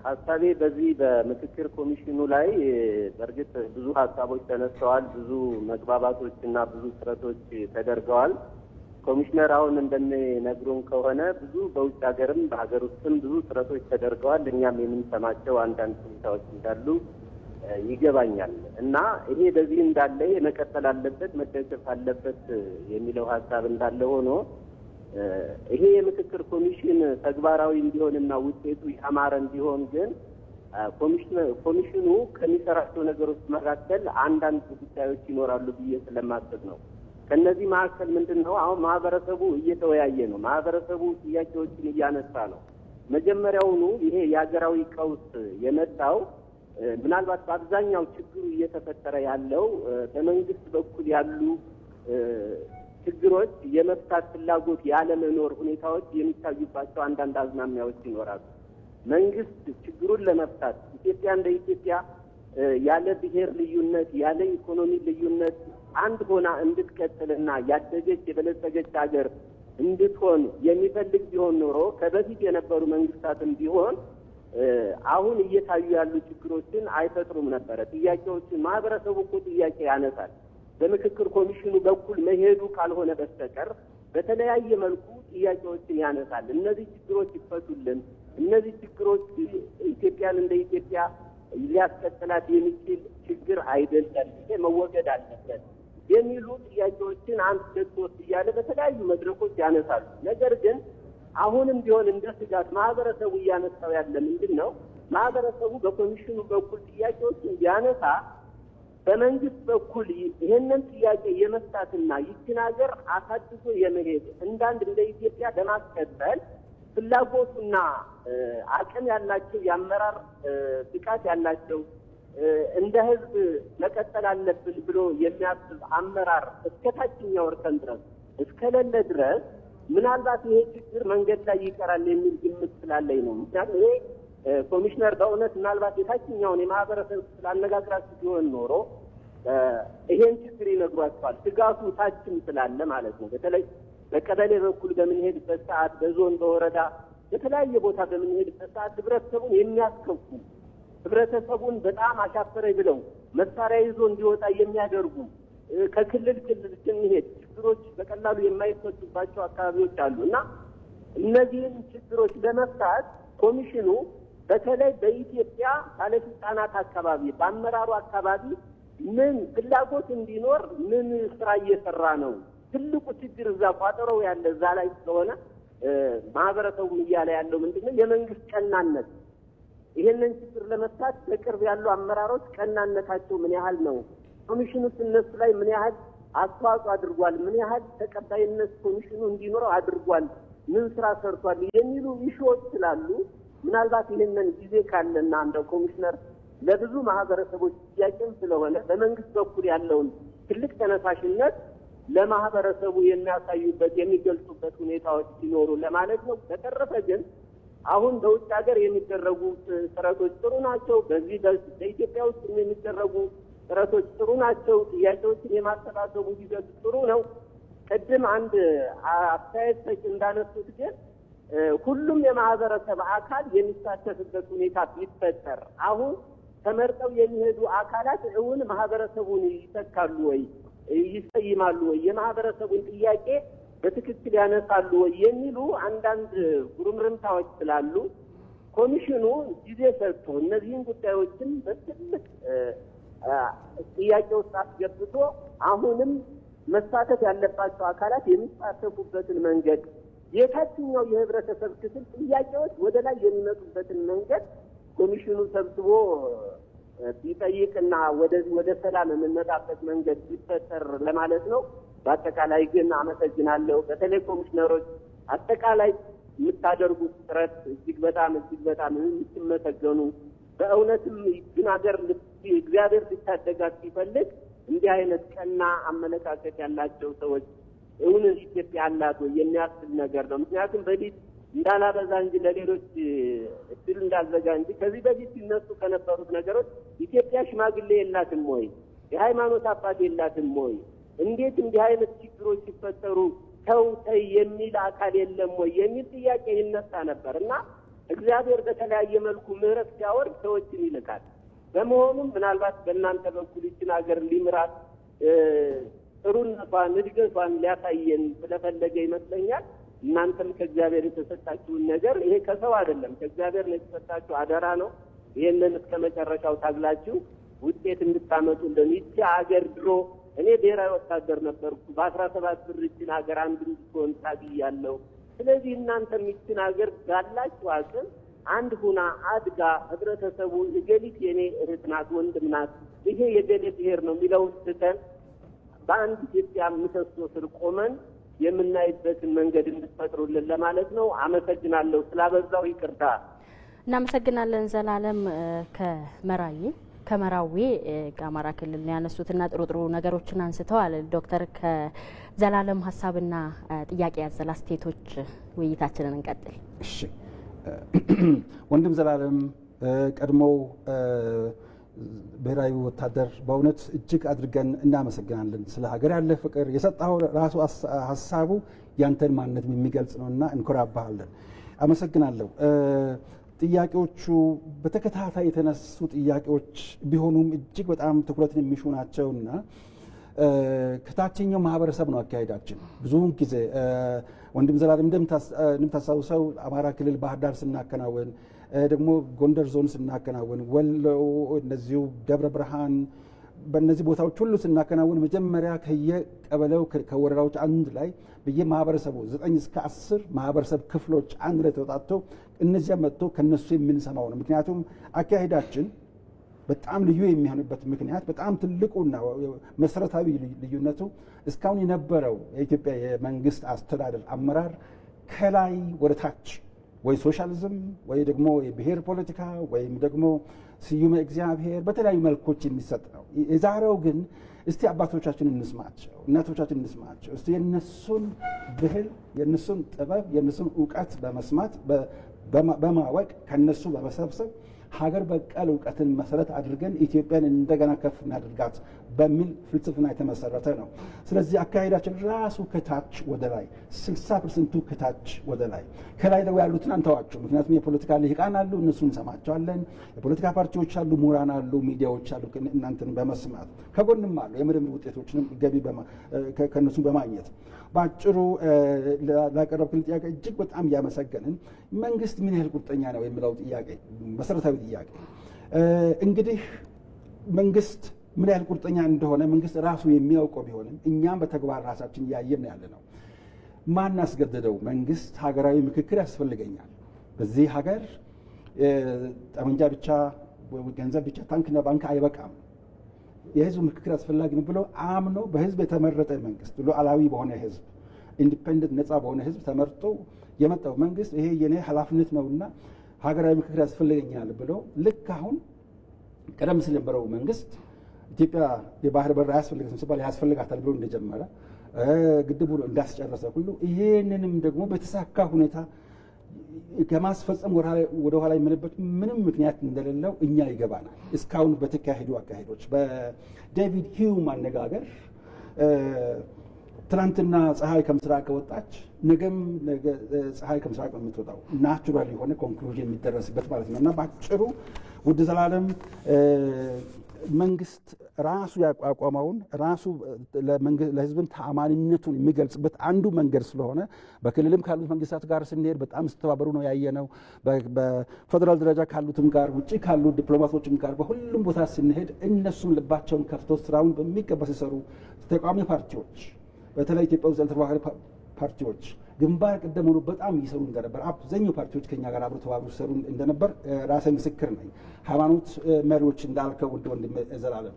ሀሳቤ በዚህ በምክክር ኮሚሽኑ ላይ በእርግጥ ብዙ ሀሳቦች ተነስተዋል። ብዙ መግባባቶች እና ብዙ ጥረቶች ተደርገዋል። ኮሚሽነር አሁን እንደሚነግሩን ከሆነ ብዙ በውጭ ሀገርም በሀገር ውስጥም ብዙ ጥረቶች ተደርገዋል። እኛም የምንሰማቸው አንዳንድ ሁኔታዎች እንዳሉ ይገባኛል እና ይሄ በዚህ እንዳለ መቀጠል አለበት፣ መደገፍ አለበት የሚለው ሀሳብ እንዳለ ሆኖ ይሄ የምክክር ኮሚሽን ተግባራዊ እንዲሆንና ውጤቱ ያማረ እንዲሆን ግን ኮሚሽኑ ከሚሰራቸው ነገሮች መካከል አንዳንድ ጉዳዮች ይኖራሉ ብዬ ስለማስብ ነው። ከነዚህ መካከል ምንድነው? አሁን ማህበረሰቡ እየተወያየ ነው። ማህበረሰቡ ጥያቄዎችን እያነሳ ነው። መጀመሪያውኑ ይሄ የሀገራዊ ቀውስ የመጣው ምናልባት በአብዛኛው ችግሩ እየተፈጠረ ያለው በመንግስት በኩል ያሉ ችግሮች የመፍታት ፍላጎት ያለመኖር ሁኔታዎች የሚታዩባቸው አንዳንድ አዝማሚያዎች ይኖራሉ። መንግስት ችግሩን ለመፍታት ኢትዮጵያ እንደ ኢትዮጵያ ያለ ብሔር ልዩነት ያለ ኢኮኖሚ ልዩነት አንድ ሆና እንድትቀጥልና ያደገች የበለጸገች ሀገር እንድትሆን የሚፈልግ ቢሆን ኖሮ ከበፊት የነበሩ መንግስታትም ቢሆን አሁን እየታዩ ያሉ ችግሮችን አይፈጥሩም ነበረ። ጥያቄዎችን ማህበረሰቡ እኮ ጥያቄ ያነሳል። በምክክር ኮሚሽኑ በኩል መሄዱ ካልሆነ በስተቀር በተለያየ መልኩ ጥያቄዎችን ያነሳል። እነዚህ ችግሮች ይፈቱልን፣ እነዚህ ችግሮች ኢትዮጵያን እንደ ኢትዮጵያ ሊያስቀጥላት የሚችል ችግር አይደለም፣ ይሄ መወገድ አለበት የሚሉ ጥያቄዎችን አንድ ሁለት ሶስት እያለ በተለያዩ መድረኮች ያነሳሉ። ነገር ግን አሁንም ቢሆን እንደ ስጋት ማህበረሰቡ እያነሳው ያለ ምንድን ነው? ማህበረሰቡ በኮሚሽኑ በኩል ጥያቄዎችን ቢያነሳ በመንግስት በኩል ይህንን ጥያቄ የመፍታትና ይችን ሀገር አሳድጎ የመሄድ እንዳንድ እንደ ኢትዮጵያ ለማስቀጠል ፍላጎቱና አቅም ያላቸው የአመራር ብቃት ያላቸው እንደ ህዝብ መቀጠል አለብን ብሎ የሚያስብ አመራር እስከ ታችኛው እርከን ድረስ እስከሌለ ድረስ ምናልባት ይሄ ችግር መንገድ ላይ ይቀራል የሚል ግምት ስላለኝ ነው። ምክንያቱም ይሄ ኮሚሽነር በእውነት ምናልባት የታችኛውን የማህበረሰብ ስላነጋግራችሁ ቢሆን ኖሮ ይሄን ችግር ይነግሯቸዋል። ስጋቱ ታችም ስላለ ማለት ነው። በተለይ በቀበሌ በኩል በምንሄድበት ሰዓት፣ በዞን በወረዳ በተለያየ ቦታ በምንሄድበት ሰዓት ህብረተሰቡን የሚያስከፉ ህብረተሰቡን በጣም አሻፈረኝ ብለው መሳሪያ ይዞ እንዲወጣ የሚያደርጉ ከክልል ክልል ስንሄድ ችግሮች በቀላሉ የማይፈቱባቸው አካባቢዎች አሉ እና እነዚህን ችግሮች ለመፍታት ኮሚሽኑ በተለይ በኢትዮጵያ ባለስልጣናት አካባቢ በአመራሩ አካባቢ ምን ፍላጎት እንዲኖር ምን ስራ እየሰራ ነው? ትልቁ ችግር እዛ ቋጠሮው ያለ እዛ ላይ ስለሆነ ማህበረሰቡ እያለ ያለው ምንድነው? የመንግስት ቀናነት። ይሄንን ችግር ለመፍታት በቅርብ ያሉ አመራሮች ቀናነታቸው ምን ያህል ነው? ኮሚሽኑስ እነሱ ላይ ምን ያህል አስተዋጽኦ አድርጓል? ምን ያህል ተቀባይነት ኮሚሽኑ እንዲኖረው አድርጓል? ምን ስራ ሰርቷል? የሚሉ ኢሹዎች ስላሉ ምናልባት ይሄንን ጊዜ ካለና እንደ ኮሚሽነር ለብዙ ማህበረሰቦች ጥያቄም ስለሆነ በመንግስት በኩል ያለውን ትልቅ ተነሳሽነት ለማህበረሰቡ የሚያሳዩበት የሚገልጹበት ሁኔታዎች ሲኖሩ ለማለት ነው። በተረፈ ግን አሁን በውጭ ሀገር የሚደረጉ ጥረቶች ጥሩ ናቸው። በዚህ በኢትዮጵያ ውስጥ የሚደረጉ ጥረቶች ጥሩ ናቸው። ጥያቄዎችን የማሰባሰቡ ሂደት ጥሩ ነው። ቅድም አንድ አስተያየት ሰጭ እንዳነሱት ግን ሁሉም የማህበረሰብ አካል የሚሳተፍበት ሁኔታ ቢፈጠር አሁን ተመርጠው የሚሄዱ አካላት እውን ማህበረሰቡን ይተካሉ ወይ፣ ይሰይማሉ ወይ፣ የማህበረሰቡን ጥያቄ በትክክል ያነሳሉ ወይ የሚሉ አንዳንድ ጉርምርምታዎች ስላሉ ኮሚሽኑ ጊዜ ሰጥቶ እነዚህን ጉዳዮችን በትልቅ ጥያቄ ውስጥ አስገብቶ አሁንም መሳተፍ ያለባቸው አካላት የሚሳተፉበትን መንገድ የታችኛው የህብረተሰብ ክፍል ጥያቄዎች ወደ ላይ የሚመጡበትን መንገድ ኮሚሽኑ ሰብስቦ ቢጠይቅና ወደ ሰላም የምንመጣበት መንገድ ቢፈጠር ለማለት ነው። በአጠቃላይ ግን አመሰግናለሁ። በተለይ ኮሚሽነሮች አጠቃላይ የምታደርጉት ጥረት እጅግ በጣም የምትመሰገኑ፣ በእውነትም ግን ሀገር እግዚአብሔር ሊታደጋት ሲፈልግ እንዲህ አይነት ቀና አመለካከት ያላቸው ሰዎች እውን ኢትዮጵያ አላት ወይ የሚያስብል ነገር ነው። ምክንያቱም በፊት እንዳላበዛ እንጂ ለሌሎች እድል እንዳልዘጋ እንጂ ከዚህ በፊት ሲነሱ ከነበሩት ነገሮች ኢትዮጵያ ሽማግሌ የላትም ወይ፣ የሃይማኖት አባት የላትም ወይ፣ እንዴት እንዲህ አይነት ችግሮች ሲፈጠሩ ተው ተይ የሚል አካል የለም ወይ የሚል ጥያቄ ይነሳ ነበር እና እግዚአብሔር በተለያየ መልኩ ምሕረት ሲያወርድ ሰዎችን ይልካል። በመሆኑም ምናልባት በእናንተ በኩል ይችን ሀገር ሊምራት ጥሩነቷን እድገቷን ሊያሳየን ስለፈለገ ይመስለኛል። እናንተም ከእግዚአብሔር የተሰጣችሁን ነገር ይሄ ከሰው አይደለም ከእግዚአብሔር ነው የተሰጣችሁ አደራ ነው። ይሄንን እስከ መጨረሻው ታግላችሁ ውጤት እንድታመጡልን ይቺ ሀገር ድሮ እኔ ብሔራዊ ወታደር ነበርኩ። በ17 ብር ይችን ሀገር አንድ እንድትሆን ታግያለሁ። ስለዚህ እናንተም ይችን ሀገር ባላችሁ አቅም አንድ ሁና አድጋ ህብረተሰቡ እገሊት የኔ እህት ናት ወንድም ናት ይሄ የገሌ ብሔር ነው የሚለውን ስተን በአንድ ኢትዮጵያ ምሰሶ ስር ቆመን የምናይበትን መንገድ እንድትፈጥሩልን ለማለት ነው። አመሰግናለሁ። ስላበዛው ይቅርታ። እናመሰግናለን። ዘላለም ከመራዊ ከአማራ ክልል ያነሱትና ጥሩ ነገሮችን አንስተዋል። ዶክተር ከዘላለም ሀሳብና ጥያቄ ያዘለ አስተያየቶች ውይይታችንን እንቀጥል። እሺ ወንድም ዘላለም ቀድሞው ብሔራዊ ወታደር በእውነት እጅግ አድርገን እናመሰግናለን። ስለ ሀገር ያለ ፍቅር የሰጣው ራሱ ሀሳቡ ያንተን ማንነት የሚገልጽ ነውና እንኮራባለን። አመሰግናለሁ። ጥያቄዎቹ በተከታታይ የተነሱ ጥያቄዎች ቢሆኑም እጅግ በጣም ትኩረትን የሚሹ ናቸውና ከታችኛው ማህበረሰብ ነው አካሄዳችን። ብዙውን ጊዜ ወንድም ዘላለም እንደምታስታውሰው አማራ ክልል ባህር ዳር ስናከናወን ደግሞ ጎንደር ዞን ስናከናወን ወሎ እነዚሁ ደብረ ብርሃን በእነዚህ ቦታዎች ሁሉ ስናከናወን መጀመሪያ ከየቀበሌው ከወረዳዎች አንድ ላይ በየማህበረሰቡ 9 እስከ 10 ማህበረሰብ ክፍሎች አንድ ላይ ተወጣጥተው እነዚያ መጥቶ ከነሱ የምንሰማው ነው። ምክንያቱም አካሄዳችን በጣም ልዩ የሚሆንበት ምክንያት በጣም ትልቁና መሰረታዊ ልዩነቱ እስካሁን የነበረው የኢትዮጵያ የመንግስት አስተዳደር አመራር ከላይ ወደ ታች ወይ ሶሻሊዝም ወይ ደግሞ የብሔር ፖለቲካ ወይም ደግሞ ስዩመ እግዚአብሔር በተለያዩ መልኮች የሚሰጥ ነው። የዛሬው ግን እስቲ አባቶቻችን እንስማቸው፣ እናቶቻችን እንስማቸው። እስቲ የነሱን ባህል፣ የነሱን ጥበብ፣ የነሱን ዕውቀት በመስማት በማወቅ ከነሱ በመሰብሰብ ሀገር በቀል ዕውቀትን መሰረት አድርገን ኢትዮጵያን እንደገና ከፍ እናድርጋት በሚል ፍልስፍና የተመሰረተ ነው። ስለዚህ አካሄዳችን ራሱ ከታች ወደ ላይ 60% ከታች ወደ ላይ፣ ከላይ ደግሞ ያሉትን አንተዋቸው። ምክንያቱም የፖለቲካ ልሂቃን አሉ፣ እነሱን እንሰማቸዋለን። የፖለቲካ ፓርቲዎች አሉ፣ ምሁራን አሉ፣ ሚዲያዎች አሉ፣ እናንተን በመስማት ከጎንም አሉ የምርምር ውጤቶችንም ገቢ ከእነሱ በማግኘት በአጭሩ ላቀረብክልን ጥያቄ እጅግ በጣም እያመሰገንን መንግስት ምን ያህል ቁርጠኛ ነው የሚለው ጥያቄ መሰረታዊ ጥያቄ እንግዲህ መንግስት ምን ያህል ቁርጠኛ እንደሆነ መንግስት ራሱ የሚያውቀው ቢሆንም እኛም በተግባር ራሳችን እያየን ያለ ነው። ማን አስገደደው? መንግስት ሀገራዊ ምክክር ያስፈልገኛል። በዚህ ሀገር ጠመንጃ ብቻ ገንዘብ ብቻ ታንክና ባንክ አይበቃም። የህዝብ ምክክር አስፈላጊ ነው ብሎ አምኖ በህዝብ የተመረጠ መንግስት ሉዓላዊ በሆነ ህዝብ ኢንዲፔንደንት ነፃ በሆነ ህዝብ ተመርጦ የመጣው መንግስት ይሄ የኔ ኃላፊነት ነውና ሀገራዊ ምክክር ያስፈልገኛል ብሎ ልክ አሁን ቀደም ሲል የነበረው መንግስት ኢትዮጵያ የባህር በር አያስፈልጋትም ሲባል ያስፈልጋታል ብሎ እንደጀመረ ግድቡ እንዳስጨረሰ ሁሉ ይሄንንም ደግሞ በተሳካ ሁኔታ ከማስፈጸም ወደ ኋላ የሚልበት ምንም ምክንያት እንደሌለው እኛ ይገባናል። እስካሁን በተካሄዱ አካሄዶች በዴቪድ ሂውም አነጋገር ትናንትና ፀሐይ ከምስራቅ ወጣች ነገም ፀሐይ ከምስራቅ የምትወጣው ናቹራል የሆነ ኮንክሉዥን የሚደረስበት ማለት ነው እና ባጭሩ ውድ ዘላለም መንግስት ራሱ ያቋቋመውን ራሱ ለህዝብን ተአማኒነቱን የሚገልጽበት አንዱ መንገድ ስለሆነ በክልልም ካሉት መንግስታት ጋር ስንሄድ በጣም ስተባበሩ ነው ያየነው። በፌደራል ደረጃ ካሉትም ጋር ውጪ ካሉ ዲፕሎማቶችም ጋር በሁሉም ቦታ ስንሄድ እነሱም ልባቸውን ከፍተው ስራውን በሚገባ ሲሰሩ ተቃዋሚ ፓርቲዎች በተለይ ኢትዮጵያ ውስጥ ያልተዋሃዱ ፓርቲዎች ግንባር ቀደም ሆኖ በጣም ይሰሩ እንደነበር አብዛኛው ፓርቲዎች ከኛ ጋር አብረው ተባብረው ይሰሩ እንደነበር ራሴ ምስክር ነኝ። ሃይማኖት መሪዎች እንዳልከው ወንድም ዘላለም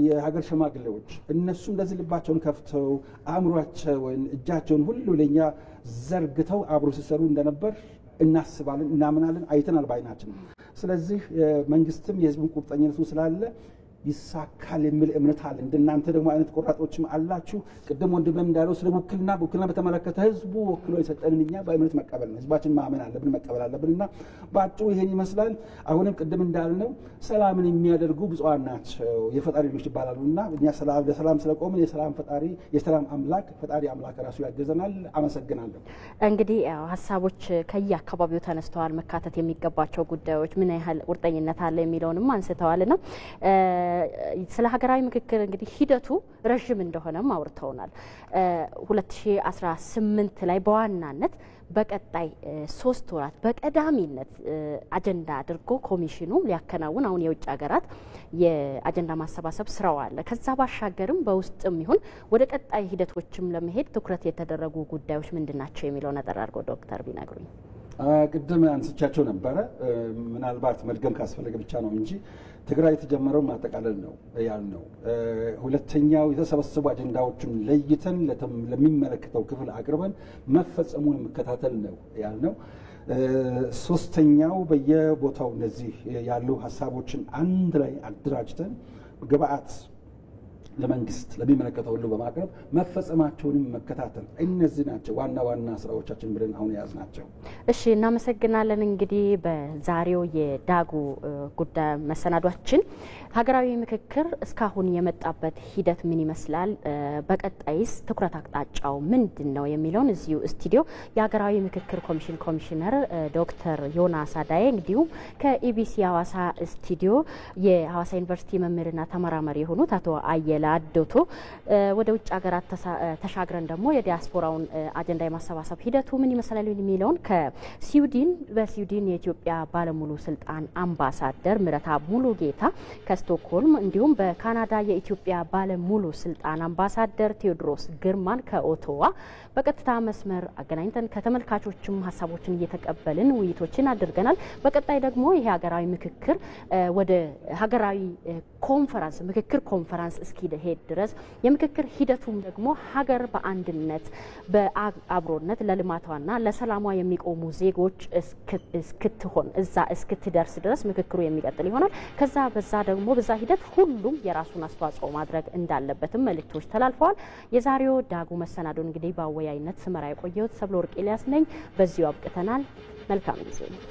የሀገር ሽማግሌዎች እነሱ እንደዚህ ልባቸውን ከፍተው አእምሯቸውን እጃቸውን ሁሉ ለኛ ዘርግተው አብረው ሲሰሩ እንደነበር እናስባለን፣ እናምናለን፣ አይተናል ባይናችን። ስለዚህ መንግስትም የህዝቡን ቁርጠኝነቱ ስላለ ይሳካል የሚል እምነት አለ። እንደናንተ ደግሞ አይነት ቆራጦችም አላችሁ። ቅድም ወንድምም እንዳለው ስለ ውክልና በተመለከተ ህዝቡ ወክሎ የሰጠንን እኛ በእምነት መቀበል ነው። ህዝባችን ማመን አለብን፣ መቀበል አለብንና በአጭሩ ይሄን ይመስላል። አሁንም ቅድም እንዳልነው ሰላምን የሚያደርጉ ብፁዓን ናቸው የፈጣሪ ልጆች ይባላሉና እኛ ለሰላም ስለቆምን የሰላም ፈጣሪ የሰላም አምላክ ፈጣሪ አምላክ ራሱ ያገዘናል። አመሰግናለሁ። እንግዲህ ሀሳቦች ከየአካባቢው ተነስተዋል። መካተት የሚገባቸው ጉዳዮች ምን ያህል ቁርጠኝነት አለ የሚለውንም አንስተዋልና ስለ ሀገራዊ ምክክር እንግዲህ ሂደቱ ረጅም እንደሆነም አውርተውናል። 2018 ላይ በዋናነት በቀጣይ 3 ወራት በቀዳሚነት አጀንዳ አድርጎ ኮሚሽኑ ሊያከናውን አሁን የውጭ ሀገራት የአጀንዳ ማሰባሰብ ስራው አለ። ከዛ ባሻገርም በውስጥም ይሁን ወደ ቀጣይ ሂደቶችም ለመሄድ ትኩረት የተደረጉ ጉዳዮች ምንድናቸው የሚለው ነጠር አድርገው ዶክተር ቢነግሩኝ። ቅድም አንስቻቸው ነበረ። ምናልባት መድገም ካስፈለገ ብቻ ነው እንጂ ትግራይ የተጀመረው ማጠቃለል ነው ያልነው። ሁለተኛው የተሰበሰቡ አጀንዳዎችን ለይተን ለሚመለከተው ክፍል አቅርበን መፈጸሙን መከታተል ነው ያልነው። ሶስተኛው በየቦታው እነዚህ ያሉ ሀሳቦችን አንድ ላይ አደራጅተን ግብአት ለመንግስት ለሚመለከተው ሁሉ በማቅረብ መፈጸማቸውንም መከታተል እነዚህ ናቸው ዋና ዋና ስራዎቻችን ብለን አሁን ያዝናቸው። እሺ እናመሰግናለን። እንግዲህ በዛሬው የዳጉ ጉዳይ መሰናዷችን ሀገራዊ ምክክር እስካሁን የመጣበት ሂደት ምን ይመስላል፣ በቀጣይስ ትኩረት አቅጣጫው ምንድነው የሚለውን እዚሁ ስቱዲዮ የሀገራዊ ምክክር ኮሚሽን ኮሚሽነር ዶክተር ዮናስ አዳዬ እንዲሁም ከኢቢሲ ሐዋሳ ስቱዲዮ የሐዋሳ ዩኒቨርሲቲ መምህርና ተመራማሪ የሆኑት አቶ አየለ አዶቶ ወደ ውጭ ሀገራት ተሻግረን ደግሞ የዲያስፖራውን አጀንዳ የማሰባሰብ ሂደቱ ምን ይመስላል የሚለውን በስዊድን የኢትዮጵያ ባለሙሉ ስልጣን አምባሳደር ምረታብ ሙሉጌታ ከስቶክሆልም እንዲሁም በካናዳ የኢትዮጵያ ባለሙሉ ስልጣን አምባሳደር ቴዎድሮስ ግርማን ከኦቶዋ በቀጥታ መስመር አገናኝተን ከተመልካቾችም ሀሳቦችን እየተቀበልን ውይይቶችን አድርገናል። በቀጣይ ደግሞ ይሄ ሀገራዊ ምክክር ወደ ሀገራዊ ኮንፈረንስ እስኪሄድ ድረስ የምክክር ሂደቱም ደግሞ ሀገር በአንድነት በአብሮነት ለልማቷና ለሰላሟ የሚቆሙ ዜጎች እስክትሆን እዛ እስክትደርስ ድረስ ምክክሩ የሚቀጥል ይሆናል። በዛ ሂደት ሁሉም የራሱን አስተዋጽኦ ማድረግ እንዳለበትም መልእክቶች ተላልፈዋል። የዛሬው ዳጉ መሰናዶ እንግዲህ በአወያይነት ስመራ የቆየሁት ሰብለወርቅ ኤልያስ ነኝ። በዚሁ አብቅተናል። መልካም ጊዜ ነው።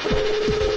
Thank you.